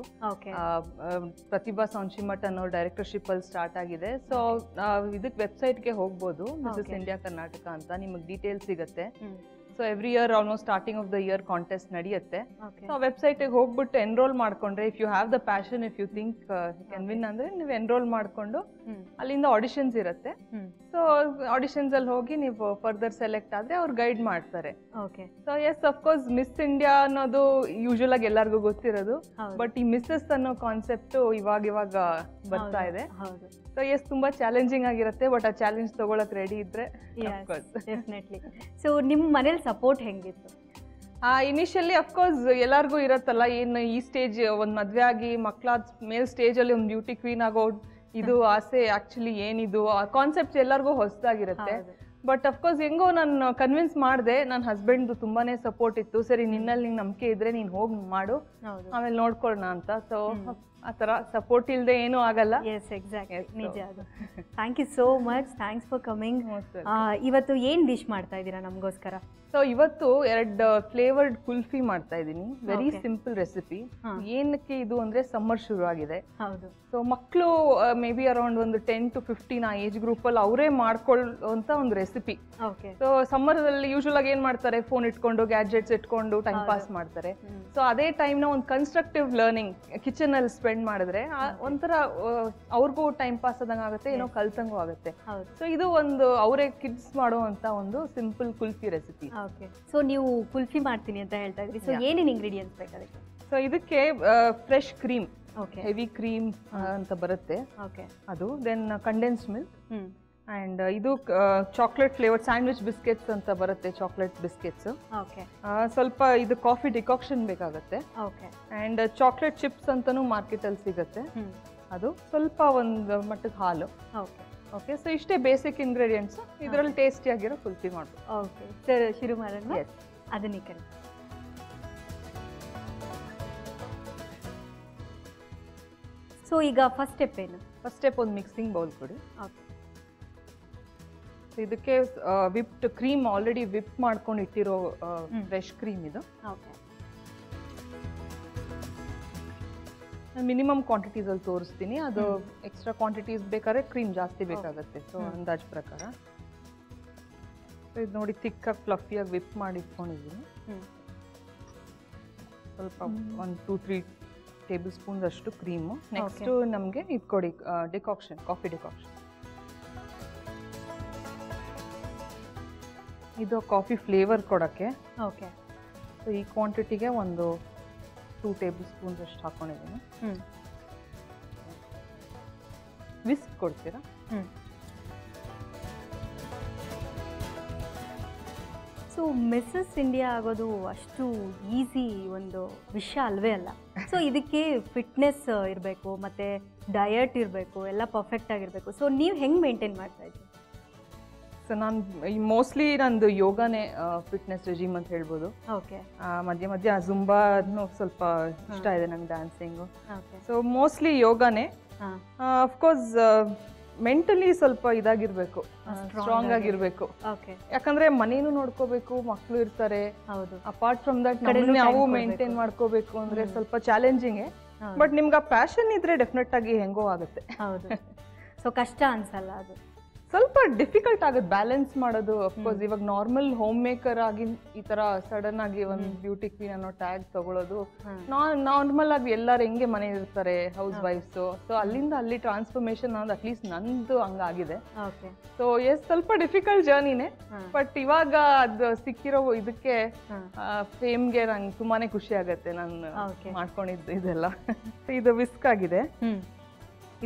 ಪ್ರತಿಭಾ ಸೌಂಚಿಮಠ್ ಅನ್ನೋ ಡೈರೆಕ್ಟರ್ಶಿಪ್ ಅಲ್ಲಿ ಸ್ಟಾರ್ಟ್ ಆಗಿದೆ. ಸೊ ಇದಕ್ಕೆ ವೆಬ್ಸೈಟ್ಗೆ ಹೋಗ್ಬೋದು, ಮಿಸಸ್ ಇಂಡಿಯಾ ಕರ್ನಾಟಕ ಅಂತ, ನಿಮಗೆ ಡೀಟೇಲ್ಸ್ ಸಿಗುತ್ತೆ. So every year almost starting of the year contest ನಡೆಯುತ್ತೆ. ಸೊ ವೆಬ್ಸೈಟಿಗೆ ಹೋಗ್ಬಿಟ್ಟು ಎನ್ರೋಲ್ ಮಾಡ್ಕೊಂಡ್ರೆ, if you have the passion, if you think can win ಅಂದ್ರೆ ನೀವು ಎನ್ರೋಲ್ ಮಾಡ್ಕೊಂಡು ಅಲ್ಲಿಂದ ಆಡಿಷನ್ಸ್ ಇರುತ್ತೆ. ಸೊ ಆಡಿಷನ್ಸ್ ಅಲ್ಲಿ ಹೋಗಿ ನೀವು ಫರ್ದರ್ ಸೆಲೆಕ್ಟ್ ಆದ್ರೆ ಅವ್ರು ಗೈಡ್ ಮಾಡ್ತಾರೆ. So yes, of course Miss India ಅನ್ನೋದು ಯೂಶುವಲ್ ಆಗಿ ಎಲ್ಲರಿಗೂ ಗೊತ್ತಿರೋದು, ಬಟ್ ಈ ಮಿಸ್ಸಸ್ ಅನ್ನೋ ಕಾನ್ಸೆಪ್ಟ್ ಇವಾಗ ಬರ್ತಾ ಇದೆ. ಸೊ ಎಸ್, ತುಂಬಾ ಚಾಲೆಂಜಿಂಗ್ ಆಗಿರುತ್ತೆ, ಬಟ್ ಆ ಚಾಲೆಂಜ್ ತಗೊಳಕ್ ರೆಡಿ ಇದ್ರೆ ಡೆಫಿನೆಟ್ಲಿ. ಸೊ ನಿಮ್ಮ ಮನೇಲಿ ಸಪೋರ್ಟ್ ಹೆಂಗಿತ್ತು? ಇನಿಷಿಯಲಿ ಅಫ್ಕೋರ್ಸ್ ಎಲ್ಲರಿಗೂ ಇರತ್ತಲ್ಲ, ಏನು ಈ ಸ್ಟೇಜ್ ಒಂದು ಮದ್ವೆ ಆಗಿ ಮಕ್ಕಳಾದ ಮೇಲ್ ಸ್ಟೇಜ್ ಅಲ್ಲಿ ಒಂದು ಬ್ಯೂಟಿ ಕ್ವೀನ್ ಆಗೋ ಇದು ಆಸೆ, ಆಕ್ಚುಲಿ ಏನಿದು ಆ ಕಾನ್ಸೆಪ್ಟ್ ಎಲ್ಲರಿಗೂ ಹೊಸದಾಗಿರುತ್ತೆ. ಬಟ್ ಅಫ್ಕೋರ್ಸ್ ಹೆಂಗೋ ನಾನು ಕನ್ವಿನ್ಸ್ ಮಾಡಿದೆ. ನನ್ನ ಹಸ್ಬೆಂಡ್ ತುಂಬಾನೇ ಸಪೋರ್ಟ್ ಇತ್ತು. ಸರಿ, ನಿನ್ನಲ್ಲಿ ನಿಂಗೆ ನಂಬಿಕೆ ಇದ್ರೆ ನೀನು ಹೋಗಿ ಮಾಡು, ಆಮೇಲೆ ನೋಡ್ಕೊಳ್ಳೋಣ ಅಂತ. ಸೊ ಆ ಥರ ಸಪೋರ್ಟ್ ಇಲ್ಲದೆ ಏನೂ ಆಗಲ್ಲ. ಎಸ್, ಎಕ್ಸಾಕ್ಟ್ಲಿ, ನಿಜ ಅದು. Thank you so much, thanks for coming. ಇವತ್ತು ಏನು ಡಿಶ್ ಮಾಡ್ತಾ ಇದ್ದೀರಾ ನಮಗೋಸ್ಕರ? ಸೊ ಇವತ್ತು 2 ಫ್ಲೇವರ್ಡ್ ಕುಲ್ಫಿ ಮಾಡ್ತಾ ಇದ್ದೀನಿ. Very simple recipe. ಏನಕ್ಕೆ ಇದು ಅಂದ್ರೆ ಸಮ್ಮರ್ ಶುರು ಆಗಿದೆ. ಹೌದು. ಸೊ ಮಕ್ಕಳು ಮೇ ಬಿ ಅರೌಂಡ್ ಒಂದು 10 to 15 ಆ ಏಜ್ ಗ್ರೂಪ್ ಅಲ್ಲಿ ಅವರೇ ಮಾಡ್ಕೊಳ್ಳುವಂತ ಒಂದು ರೆಸಿಪಿ. ಸೊ ಸಮ್ಮರ್ ಅಲ್ಲಿ ಯೂಶುವಲ್ ಆಗಿ ಏನ್ ಮಾಡ್ತಾರೆ, ಫೋನ್ ಇಟ್ಕೊಂಡು ಗ್ಯಾಡ್ಜೆಟ್ಸ್ ಇಟ್ಕೊಂಡು ಟೈಮ್ ಪಾಸ್ ಮಾಡ್ತಾರೆ. ಸೊ ಅದೇ ಟೈಮ್ ನ ಒಂದು ಕನ್ಸ್ಟ್ರಕ್ಟಿವ್ ಲರ್ನಿಂಗ್ ಕಿಚನ್ ಅಲ್ಲಿ ಸ್ಪೆಂಡ್ ಮಾಡಿದ್ರೆ ಒಂಥರ ಅವ್ರಿಗೂ ಟೈಮ್ ಪಾಸ್ ಆದಂಗ ಆಗುತ್ತೆ, ಏನೋ ಕಲ್ತಂಗೂ ಆಗುತ್ತೆ. ಸೊ ಇದು ಒಂದು ಅವರೇ ಕಿಡ್ಸ್ ಮಾಡುವಂತ ಒಂದು simple kulfi recipe. Okay. So ನೀವು ಕುಲ್ಫಿ ಮಾಡ್ತೀನಿ ಅಂತ ಹೇಳ್ತಾ ಇದ್ರಿ. ಸೊ ಏನೇನು ಇಂಗ್ರೀಡಿಯೆಂಟ್ಸ್ ಬೇಕು ಅದಕ್ಕೆ? ಸೊ ಇದಕ್ಕೆ fresh cream, okay, heavy cream ಅಂತ ಬರುತ್ತೆ, ಓಕೆ, ಅದು. ದೆನ್ ಕಂಡೆನ್ಸ್ಡ್ ಮಿಲ್ಕ್, ಅಂಡ್ ಇದು ಚಾಕ್ಲೇಟ್ ಫ್ಲೇವರ್ ಸ್ಯಾಂಡ್ವಿಚ್ ಬಿಸ್ಕೆಟ್ಸ್ ಅಂತ ಬರುತ್ತೆ, ಚಾಕ್ಲೇಟ್ ಬಿಸ್ಕೆಟ್ಸ್. ಓಕೆ. ಸ್ವಲ್ಪ ಇದು ಕಾಫಿ ಡಿಕಾಕ್ಷನ್ ಬೇಕಾಗುತ್ತೆ. ಓಕೆ. ಅಂಡ್ ಚಾಕ್ಲೇಟ್ ಚಿಪ್ಸ್ ಅಂತಾನು ಮಾರ್ಕೆಟ್ ಅಲ್ಲಿ ಸಿಗುತ್ತೆ, ಅದು. ಸ್ವಲ್ಪ ಒಂದು ಮಟ್ಟಕ್ಕೆ ಹಾಲು. ಓಕೆ. ಓಕೆ. ಸೊ ಇಷ್ಟೇ ಬೇಸಿಕ್ ಇಂಗ್ರೀಡಿಯೆಂಟ್ಸ್. ಇದರಲ್ಲಿ ಟೇಸ್ಟಿ ಆಗಿರೋ ಕುಲ್ಫಿ ಮಾಡ್ಬೋದು. ಓಕೆ ಸರ್, ಶುರು ಮಾಡೋಣ. ಎಸ್, ಅದನ್ನೇ ಕರೆ. ಸೊ ಈಗ ಫಸ್ಟ್ ಸ್ಟೆಪ್ ಏನು? ಫಸ್ಟ್ ಸ್ಟೆಪ್ ಒಂದು ಮಿಕ್ಸಿಂಗ್ ಬೌಲ್ ಕೊಡಿ. ಓಕೆ. ಇದಕ್ಕೆ ವಿಪ್ಡ್ ಕ್ರೀಮ್ ಆಲ್ರೆಡಿ ವಿಪ್ ಮಾಡ್ಕೊಂಡು ಇಟ್ಟಿರೋ ಫ್ರೆಶ್ ಕ್ರೀಮ್ ಇದು. ಓಕೆ. ಮಿನಿಮಮ್ ಕ್ವಾಂಟಿಟೀಸ್ ಅಲ್ಲಿ ತೋರಿಸ್ತೀನಿ, ಅದು ಎಕ್ಸ್ಟ್ರಾ ಕ್ವಾಂಟಿಟೀಸ್ ಬೇಕಾದ್ರೆ ಕ್ರೀಮ್ ಜಾಸ್ತಿ ಬೇಕಾಗುತ್ತೆ. ಸೊ ಅಂದಾಜು ಪ್ರಕಾರ ಇದು ನೋಡಿ, ಥಿಕ್ಕಾಗಿ ಫ್ಲಫಿಯಾಗಿ ವಿಪ್ ಮಾಡಿ ಇಟ್ಕೊಂಡಿದ್ದೀನಿ. ಸ್ವಲ್ಪ ಒಂದು 2-3 ಟೇಬಲ್ ಸ್ಪೂನ್ಸ್ ಅಷ್ಟು ಕ್ರೀಮು. ನೆಕ್ಸ್ಟ್ ನಮಗೆ ಇದು ಕೊಡಿ, ಡಿಕಾಕ್ಷನ್, ಕಾಫಿ ಡಿಕಾಕ್ಷನ್. ಇದು ಕಾಫಿ ಫ್ಲೇವರ್ ಕೊಡೋಕ್ಕೆ. ಓಕೆ. ಸೊ ಈ ಕ್ವಾಂಟಿಟಿಗೆ ಒಂದು 2 ಟೇಬಲ್ ಸ್ಪೂನ್ಸ್ ಅಷ್ಟು ಹಾಕೊಂಡಿದ್ದೀನಿ. ಹ್ಞೂ ವಿಸ್ಕ್ ಕೊಡ್ತೀರಾ? ಹ್ಞೂ ಸೊ ಮಿಸ್ಸಸ್ ಇಂಡಿಯಾ ಆಗೋದು ಅಷ್ಟು ಈಸಿ ಒಂದು ವಿಷಯ ಅಲ್ವೇ ಅಲ್ಲ. ಸೊ ಇದಕ್ಕೆ ಫಿಟ್ನೆಸ್ ಇರಬೇಕು, ಮತ್ತು ಡಯಟ್ ಇರಬೇಕು, ಎಲ್ಲ ಪರ್ಫೆಕ್ಟ್ ಆಗಿರಬೇಕು. ಸೊ ನೀವು ಹೆಂಗೆ ಮೇಂಟೈನ್ ಮಾಡ್ತಾ ಇದ್ದೀರಿ? ಸೊ ನಾನು ಮೋಸ್ಟ್ಲಿ ನಂದು ಯೋಗನೇ ಫಿಟ್ನೆಸ್ ರೆಜಿಮ್ ಅಂತ ಹೇಳ್ಬೋದು. ಓಕೆ ಮಧ್ಯೆ ಮಧ್ಯೆ ಜುಂಬಾನು ಸ್ವಲ್ಪ ಇಷ್ಟ ಇದೆ ನಂಗೆ, ಡ್ಯಾನ್ಸಿಂಗು. ಓಕೆ ಸೊ ಮೋಸ್ಟ್ಲಿ ಯೋಗನೇ. ಹಾಂ ಅಫ್ಕೋರ್ಸ್ ಮೆಂಟಲಿ ಸ್ವಲ್ಪ ಇದಾಗಿರ್ಬೇಕು, ಸ್ಟ್ರಾಂಗ್ ಆಗಿರ್ಬೇಕು. ಓಕೆ ಯಾಕಂದ್ರೆ ಮನೇನು ನೋಡ್ಕೋಬೇಕು, ಮಕ್ಕಳು ಇರ್ತಾರೆ. ಹೌದು ಅಪಾರ್ಟ್ ಫ್ರಮ್ ದಟ್ ಕಡೆನೂ ನಾವು time ಮೇಂಟೈನ್ ಕೊಡ್ಬೇಕು. ಮಾಡ್ಕೋಬೇಕು ಅಂದ್ರೆ ಸ್ವಲ್ಪ ಚಾಲೆಂಜಿಂಗ್. ಹೌದು. ಬಟ್ ನಿಮ್ಗೆ ಆ ಪ್ಯಾಷನ್ ಇದ್ರೆ ಡೆಫಿನೆಟ್ ಆಗಿ ಹೆಂಗೋ ಆಗುತ್ತೆ. ಹೌದು ಸೊ ಕಷ್ಟ ಅನ್ಸಲ್ಲ ಅದು? ಸ್ವಲ್ಪ ಡಿಫಿಕಲ್ಟ್ ಆಗುತ್ತೆ ಬ್ಯಾಲೆನ್ಸ್ ಮಾಡೋದು. ಅಫ್ಕೋರ್ಸ್ ಇವಾಗ ನಾರ್ಮಲ್ ಹೋಮ್ ಮೇಕರ್ ಆಗಿ ಈ ತರ ಸಡನ್ ಆಗಿ ಒಂದು ಬ್ಯೂಟಿ ಕ್ವೀನ್ ಅನ್ನೋ ಟ್ಯಾಗ್ ತಗೊಳ್ಳೋದು ನಾರ್ಮಲ್ ಆಗಿ ಎಲ್ಲರೂ ಹೆಂಗೆ ಮನೆ ಇರ್ತಾರೆ ಹೌಸ್ ವೈಫ್ಸ್. ಸೊ ಅಲ್ಲಿಂದ ಅಲ್ಲಿ ಟ್ರಾನ್ಸ್ಫಾರ್ಮೇಶನ್ ಅನ್ನೋದು ಅಟ್ಲೀಸ್ಟ್ ನಂದು ಹಂಗಾಗಿದೆ. ಓಕೆ ಸೊ ಸ್ವಲ್ಪ ಡಿಫಿಕಲ್ಟ್ ಜರ್ನಿನೇ. ಬಟ್ ಇವಾಗ ಅದು ಸಿಕ್ಕಿರೋ ಇದಕ್ಕೆ ಫೇಮ್ಗೆ ನಂಗೆ ತುಂಬಾನೇ ಖುಷಿ ಆಗುತ್ತೆ. ನಾನು Okay. ಮಾಡ್ಕೊಂಡಿದ್ದು ಇದೆಲ್ಲ. ಇದು ವಿಸ್ಕ್ ಆಗಿದೆ. ಹ್ಞೂ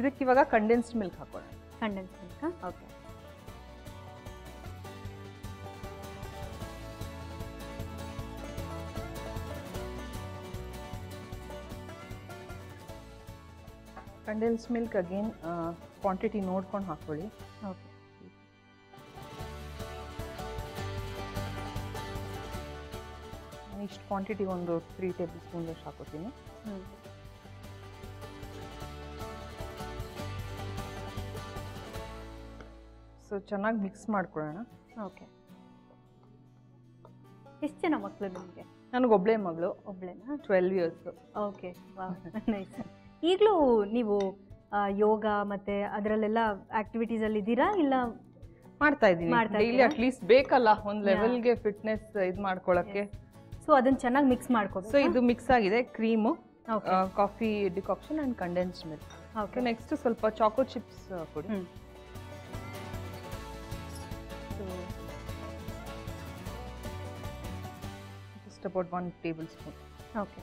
ಇದಕ್ಕೆ ಇವಾಗ ಕಂಡೆನ್ಸ್ಡ್ ಮಿಲ್ಕ್ ಹಾಕೋಣ. Condense milk. Okay condense milk again quantity ನೋಡ್ಕೊಂಡು ಹಾಕೊಳ್ಳಿ. ಓಕೆ ಇಷ್ಟು ಕ್ವಾಂಟಿಟಿ ಒಂದು 3 ಟೇಬಲ್ ಸ್ಪೂನ್ ಅಷ್ಟು ಹಾಕೋತೀನಿ. ಹ್ಞೂ ಸೊ ಚೆನ್ನಾಗಿ ಮಿಕ್ಸ್ ಮಾಡ್ಕೊಳ್ಳೋಣ. ಓಕೆ ಎಷ್ಟು ಜನ ಮಕ್ಕಳು ನಿಮಗೆ? ನನಗೊಬ್ಬಳೇ ಮಗಳು, ಒಬ್ಳೇನಾ? 12 ಇಯರ್ಸ್. Okay nice. ಈಗಲೂ ನೀವು ಯೋಗ ಮತ್ತು ಅದರಲ್ಲೆಲ್ಲ ಆ್ಯಕ್ಟಿವಿಟೀಸಲ್ಲಿ ಇದ್ದೀರಾ ಇಲ್ಲ? ಮಾಡ್ತಾ ಇದ್ದೀನಿ ಡೈಲಿ. ಅಟ್ಲೀಸ್ಟ್ ಬೇಕಲ್ಲ ಒಂದು ಲೆವೆಲ್ಗೆ ಫಿಟ್ನೆಸ್ ಇದು ಮಾಡ್ಕೊಳ್ಳೋಕ್ಕೆ. ಸೊ ಅದನ್ನು ಚೆನ್ನಾಗಿ ಮಿಕ್ಸ್ ಮಾಡ್ಕೋಬೇಕು. ಸೊ ಇದು ಮಿಕ್ಸ್ ಆಗಿದೆ, cream, okay coffee decoction and condensed milk. Okay next ಸ್ವಲ್ಪ ಚಾಕೋ ಚಿಪ್ಸ್ ಕೊಡಿ. ಹ್ಞೂ just about 1 table spoon. Okay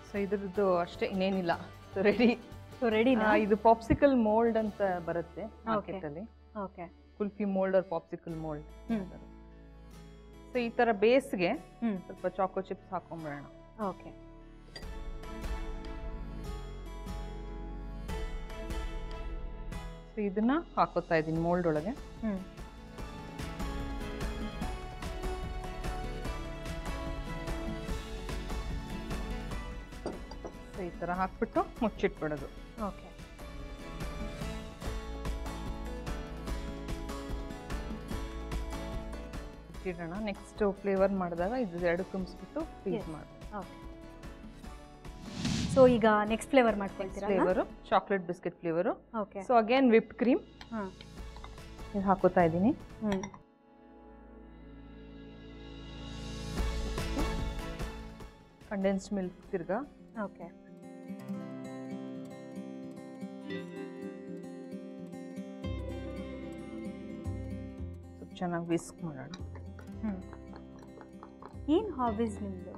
so ಇದ್ರದ್ದು ಅಷ್ಟೇ, ಇನ್ನೇನಿಲ್ಲ. So ready. ಸೊ ರೆಡಿನಾ? ಇದು ಪಾಪ್ಸಿಕಲ್ ಮೋಲ್ಡ್ ಅಂತ ಬರುತ್ತೆ ಮಾರ್ಕೆಟಲ್ಲಿ. Okay kulfi mould R ಪಾಪ್ಸಿಕಲ್ mould. ಹ್ಞೂ ಸೊ ಈ ಥರ ಬೇಸ್ಗೆ ಹ್ಞೂ ಸ್ವಲ್ಪ ಚಾಕೋ ಚಿಪ್ಸ್ ಹಾಕೊಂಡ್ಬಿಡೋಣ. ಓಕೆ ಸೊ ಇದನ್ನ ಹಾಕೋತಾ ಇದ್ದೀನಿ ಮೋಲ್ಡ್ ಒಳಗೆ. ಹ್ಞೂ ಸೊ ಈ ಥರ ಹಾಕ್ಬಿಟ್ಟು ಮುಚ್ಚಿಟ್ಬಿಡೋದು. ಓಕೆ ಇಡೋಣ. ನೆಕ್ಸ್ಟ್ ಫ್ಲೇವರ್ ಮಾಡಿದಾಗ ಇದು 2 ತುಂಬಿಸ್ಬಿಟ್ಟು ಫ್ರೀಸ್ ಮಾಡಿ. ಓಕೆ ಸೊ ಈಗ ನೆಕ್ಸ್ಟ್ ಫ್ಲೇವರ್ ಮಾಡ್ಕೊಳ್ತೀರಾ? Flavour chocolate biscuit flavour. Okay so again whipped cream ಹಾಂ ಇದು ಹಾಕೋತಾ ಇದ್ದೀನಿ. ಹ್ಞೂ ಕಂಡೆನ್ಸ್ಡ್ ಮಿಲ್ಕ್ ತಿರ್ಗಾ. ಓಕೆ ಸ್ವಲ್ಪ ಚೆನ್ನಾಗಿ ವಿಸ್ಕ್ ಮಾಡೋಣ. ಹ್ಞೂ ಏನು ಹಾಬೀಸ್ ನಿಮ್ಮದು?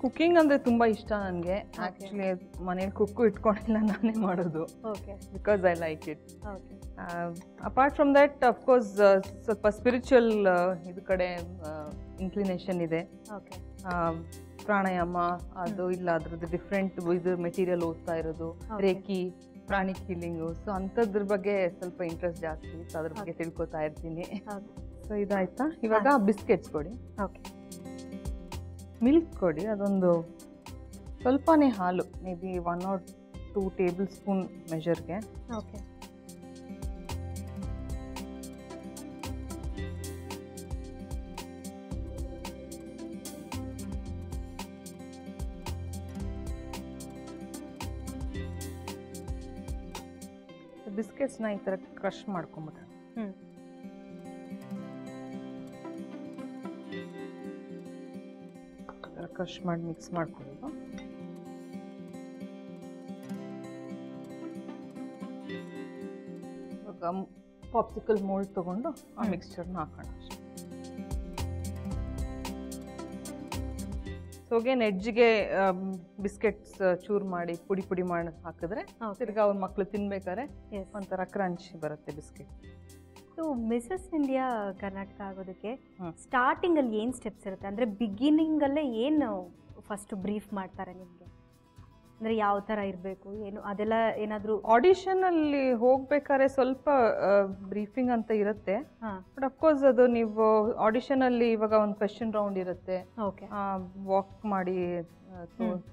ಕುಕಿಂಗ್ ಅಂದರೆ ತುಂಬ ಇಷ್ಟ ನನಗೆ. ಆ್ಯಕ್ಚುಲಿ ಮನೇಲಿ ಕುಕ್ಕು ಇಟ್ಕೊಂಡಿಲ್ಲ, ನಾನೇ ಮಾಡೋದು. Okay because I like it. Okay apart from that of course ಸ್ವಲ್ಪ ಸ್ಪಿರಿಚುವಲ್ ಇದು ಕಡೆ ಇನ್ಕ್ಲಿನೇಷನ್ ಇದೆ. ಓಕೆ ಪ್ರಾಣಾಯಾಮ ಅದು ಇಲ್ಲ, ಅದ್ರದ್ದು ಡಿಫ್ರೆಂಟ್ ಇದು ಮೆಟೀರಿಯಲ್ ಓದ್ತಾ ಇರೋದು, ರೇಖಿ, ಪ್ರಾಣಿಕ್ ಹೀಲಿಂಗು. ಸೊ ಅಂಥದ್ರ ಬಗ್ಗೆ ಸ್ವಲ್ಪ ಇಂಟ್ರೆಸ್ಟ್ ಜಾಸ್ತಿ. ಸೊ ಅದ್ರ ಬಗ್ಗೆ ತಿಳ್ಕೊತಾ ಇರ್ತೀನಿ. ಸೊ ಇದಾಯ್ತಾ? ಇವಾಗ ಬಿಸ್ಕೆಟ್ಸ್ ಕೊಡಿ. ಓಕೆ ಮಿಲ್ಕ್ ಕೊಡಿ. ಅದೊಂದು ಸ್ವಲ್ಪನೇ ಹಾಲು, maybe 1 or 2 tablespoon ಮೆಜರ್ಗೆ. ಓಕೆ ಬಿಸ್ಕೆಟ್ಸ್ನ ಈ ಥರ ಕ್ರಷ್ ಮಾಡ್ಕೊಂಬಿಟ್ರೆ. ಹ್ಞೂ ಕ್ರಷ್ ಮಾಡಿ ಮಿಕ್ಸ್ ಮಾಡ್ಕೊಳ್ಳೋದು. ಇವಾಗ ಪಾಪ್ಸಿಕಲ್ ಮೋಲ್ಡ್ ತೊಗೊಂಡು ಆ ಮಿಕ್ಸ್ಚರ್ನ ಹಾಕೋಣ ಅಷ್ಟೇ. ಸೊ ಅಗೇನ್ ಎಡ್ಜ್ಗೆ ಬಿಸ್ಕೆಟ್ಸ್ ಚೂರ್ ಮಾಡಿ ಪುಡಿ ಪುಡಿ ಮಾಡಿ ಹಾಕಿದ್ರೆ ತಿರ್ಗಾ ಅವ್ರ ಮಕ್ಳು ತಿನ್ಬೇಕಾದ್ರೆ ಒಂಥರ ಕ್ರಂಚ್ ಬರುತ್ತೆ biscuit. So Mrs India Karnataka ಆಗೋದಕ್ಕೆ ಸ್ಟಾರ್ಟಿಂಗ್ ಅಲ್ಲಿ ಏನು ಸ್ಟೆಪ್ಸ್ ಇರುತ್ತೆ, ಅಂದರೆ ಬಿಗಿನಿಂಗ್ ಅಲ್ಲೇ ಏನು ಫಸ್ಟ್ ಬ್ರೀಫ್ ಮಾಡ್ತಾರೆ ನಿಮಗೆ, ಅಂದರೆ ಯಾವ ಥರ ಇರಬೇಕು ಏನು ಅದೆಲ್ಲ ಏನಾದರೂ? ಆಡಿಷನ್ ಅಲ್ಲಿ ಹೋಗ್ಬೇಕಾದ್ರೆ ಸ್ವಲ್ಪ ಬ್ರೀಫಿಂಗ್ ಅಂತ ಇರುತ್ತೆ, ಬಟ್ ಅಫ್ಕೋರ್ಸ್ ಅದು ನೀವು ಆಡಿಷನ್ ಅಲ್ಲಿ ಇವಾಗ ಒಂದು ಕ್ವೆಶ್ಚನ್ ರೌಂಡ್ ಇರುತ್ತೆ, ವಾಕ್ ಮಾಡಿ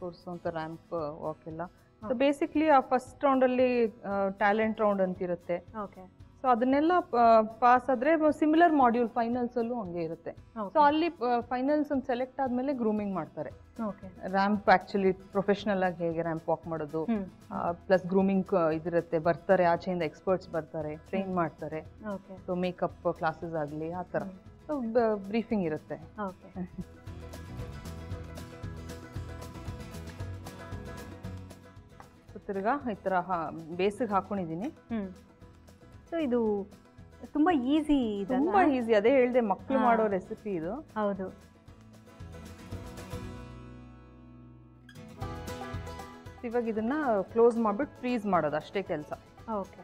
ತೋರಿಸುವಂಥ ರ್ಯಾಂಪ್ ವಾಕ್ ಎಲ್ಲ. ಸೊ ಬೇಸಿಕ್ಲಿ ಆ ಫಸ್ಟ್ ರೌಂಡಲ್ಲಿ ಟ್ಯಾಲೆಂಟ್ ರೌಂಡ್ ಅಂತ ಇರುತ್ತೆ. ಸೊ ಅದನ್ನೆಲ್ಲ ಪಾಸ್ ಆದರೆ ಸಿಮಿಲರ್ ಮಾಡ್ಯೂಲ್ ಫೈನಲ್ಸಲ್ಲೂ ಹಂಗೆ ಇರುತ್ತೆ. ಸೊ ಅಲ್ಲಿ ಫೈನಲ್ಸ್ ಒಂದು ಸೆಲೆಕ್ಟ್ ಆದಮೇಲೆ ಗ್ರೂಮಿಂಗ್ ಮಾಡ್ತಾರೆ. ರ್ಯಾಂಪ್ ಆ್ಯಕ್ಚುಲಿ ಪ್ರೊಫೆಷ್ನಲ್ ಆಗಿ ಹೇಗೆ ರ್ಯಾಂಪ್ ವಾಕ್ ಮಾಡೋದು, ಪ್ಲಸ್ ಗ್ರೂಮಿಂಗ್ ಇದಿರುತ್ತೆ, ಬರ್ತಾರೆ ಆಚೆಯಿಂದ ಎಕ್ಸ್ಪರ್ಟ್ಸ್ ಬರ್ತಾರೆ, ಟ್ರೈನ್ ಮಾಡ್ತಾರೆ. ಸೊ ಮೇಕಪ್ ಕ್ಲಾಸಸ್ ಆಗಲಿ ಆ ಥರ ಬ್ರೀಫಿಂಗ್ ಇರುತ್ತೆ. ತಿರ್ಗಾ ಈ ಥರ ಬೇಸಿಗೆ ಹಾಕೊಂಡಿದ್ದೀನಿ. ಸೊ ಇದು ತುಂಬಾ ಈಸಿ ಇದೆ, ತುಂಬಾ ಈಸಿ. ಅದೇ ಹೇಳಿದೆ, ಮಕ್ಕಳು ಮಾಡೋ ರೆಸಿಪಿ ಇದು. ಹೌದು. ಇವಾಗ ಇದನ್ನ ಕ್ಲೋಸ್ ಮಾಡ್ಬಿಟ್ಟು ಫ್ರೀಸ್ ಮಾಡೋದು ಅಷ್ಟೇ ಕೆಲಸ. ಓಕೆ.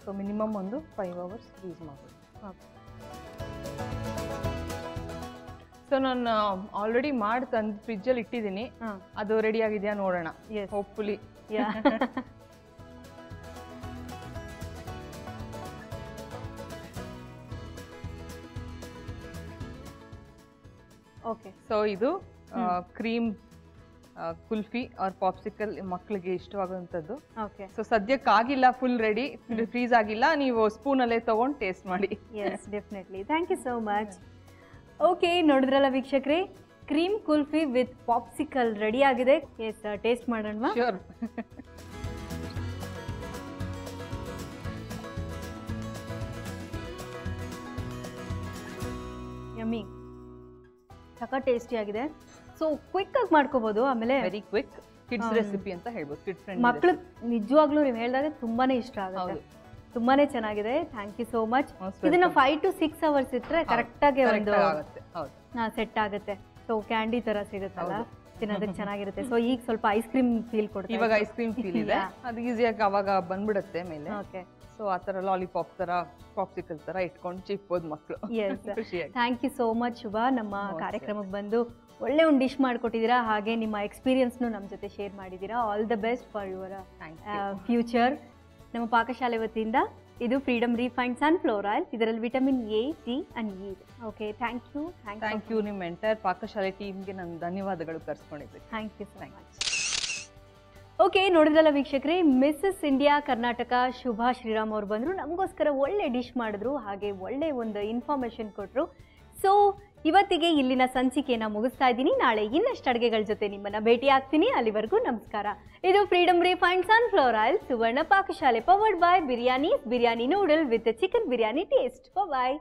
ಸೊ ಮಿನಿಮಮ್ ಒಂದು 5 hours ಫ್ರೀಸ್ ಮಾಡೋದು. ಸೊ ನಾನು ಆಲ್ರೆಡಿ ಮಾಡಿ ತಂದು ಫ್ರಿಜ್ಜಲ್ಲಿ ಇಟ್ಟಿದ್ದೀನಿ, ಅದು ರೆಡಿ ಆಗಿದೆಯಾ ನೋಡೋಣ. ಹೋಪ್ಫುಲಿ. ಓಕೆ. ಸೊ ಇದು ಕ್ರೀಮ್ ಕುಲ್ಫಿ ಆರ್ ಪಾಪ್ಸಿಕಲ್ ಮಕ್ಕಳಿಗೆ ಇಷ್ಟವಾಗುವಂಥದ್ದು. ಓಕೆ. ಸೊ ಸದ್ಯಕ್ಕೆ ಆಗಿಲ್ಲ ಫುಲ್ ರೆಡಿ, ಫ್ರೀಸ್ ಆಗಿಲ್ಲ, ನೀವು ಸ್ಪೂನಲ್ಲೇ ತೊಗೊಂಡು ಟೇಸ್ಟ್ ಮಾಡಿ. Yes, definitely. Thank you so much. Okay, ನೋಡಿದ್ರಲ್ಲ ವೀಕ್ಷಕರೇ, cream kulfi with popsicle ready ಆಗಿದೆ. ಎಸ್, ಟೇಸ್ಟ್ ಮಾಡೋಣ. ಶ್ಯೂರ್. ಯಮ್ಮಿ, ಸಖತ್ ಟೇಸ್ಟಿ ಆಗಿದೆ. ಸೊ ಕ್ವಿಕ್ ಆಗಿ ಮಾಡ್ಕೋಬಹುದು. ಆಮೇಲೆ ವೆರಿ ಕ್ವಿಕ್ ಕಿಡ್ಸ್ ರೆಸಿಪಿ ಅಂತ ಹೇಳ್ಬೋದು, ಕಿಡ್ ಫ್ರೆಂಡ್ಲಿ. ಮಕ್ಕಳು ನಿಜವಾಗ್ಲೂ ನೀವು ಹೇಳಿದಾಗ ತುಂಬಾನೇ ಇಷ್ಟ ಆಗುತ್ತೆ, ತುಂಬಾನೇ ಚೆನ್ನಾಗಿದೆ. Thank you so much. ಇದನ್ನ 5 to 6 hours ಇಟ್ಟರೆ ಕರೆಕ್ಟಾಗಿ ಒಂದು ಸೆಟ್ ಆಗುತ್ತೆ. ಸೊ ಕ್ಯಾಂಡಿ ತರ ಸಿಗುತ್ತಲ್ಲ, ತಿನ್ನೋದಕ್ಕೆ ಚೆನ್ನಾಗಿರುತ್ತೆ. ಸೊ ಈಗ ಸ್ವಲ್ಪ ಐಸ್ ಕ್ರೀಮ್ ಫೀಲ್ ಕೊಡ್ತೀವಿ. ಇವಾಗ ಐಸ್ ಕ್ರೀಮ್ ಫೀಲ್ ಇದೆ, ಅದು ಈಸಿಯಾಗಿ ಅವಾಗ ಬಂದ್ಬಿಡುತ್ತೆ ಮೇಲೆ. ಓಕೆ. ಸೊ ಆ ಥರ ಲಾಲಿಪಾಪ್ ಥರ ಪಾಪ್ಸಿಕಲ್ ಥರ ಇಟ್ಕೊಂಡು ಚಿಕ್ಬೋದು ಮಕ್ಕಳು. Yes, thank you so much Shubha. ನಮ್ಮ ಕಾರ್ಯಕ್ರಮಕ್ಕೆ ಬಂದು ಒಳ್ಳೆ ಒಂದು ಡಿಶ್ ಮಾಡಿಕೊಟ್ಟಿದ್ದೀರಾ, ಹಾಗೆ ನಿಮ್ಮ ಎಕ್ಸ್ಪೀರಿಯನ್ಸ್ನು ನಮ್ಮ ಜೊತೆ ಶೇರ್ ಮಾಡಿದ್ದೀರಾ. All the best for your future. ನಮ್ಮ ಪಾಕಶಾಲೆ ವತಿಯಿಂದ ಇದು ಫ್ರೀಡಮ್ ರಿಫೈನ್ಡ್ ಸನ್ಫ್ಲವರ್ ಆಯಿಲ್, ಇದರಲ್ಲಿ vitamin A, C and E ಇದೆ. Okay, thank you. Thank you. ನಿಮ್ಮ ಎಂಟೈರ್ ಪಾಕಶಾಲೆ ಟೀಮ್ಗೆ ನಾನು ಧನ್ಯವಾದಗಳು ಕರ್ಸ್ಕೊಂಡಿದ್ದೆ. Thank you so much. Okay, ನೋಡಿದ್ರಲ್ಲ ವೀಕ್ಷಕರೇ, ಮಿಸಸ್ ಇಂಡಿಯಾ ಕರ್ನಾಟಕ ಶುಭಾ ಶ್ರೀರಾಮ್ ಅವರು ಬಂದರು, ನಮಗೋಸ್ಕರ ಒಳ್ಳೆ ಡಿಶ್ ಮಾಡಿದ್ರು, ಹಾಗೆ ಒಳ್ಳೆ ಒಂದು ಇನ್ಫಾರ್ಮೇಷನ್ ಕೊಟ್ಟರು. ಸೊ ಇವತ್ತಿಗೆ ಇಲ್ಲಿನ ಸಂಚಿಕೆಯನ್ನು ಮುಗಿಸ್ತಾ ಇದ್ದೀನಿ. ನಾಳೆ ಇನ್ನಷ್ಟು ಅಡುಗೆಗಳ ಜೊತೆ ನಿಮ್ಮನ್ನು ಭೇಟಿ ಆಗ್ತೀನಿ. ಅಲ್ಲಿವರೆಗೂ ನಮಸ್ಕಾರ. ಇದು Freedom refined sunflower oil Suvarna Pakashale, powered by biryani noodle with chicken biryani taste. Bye.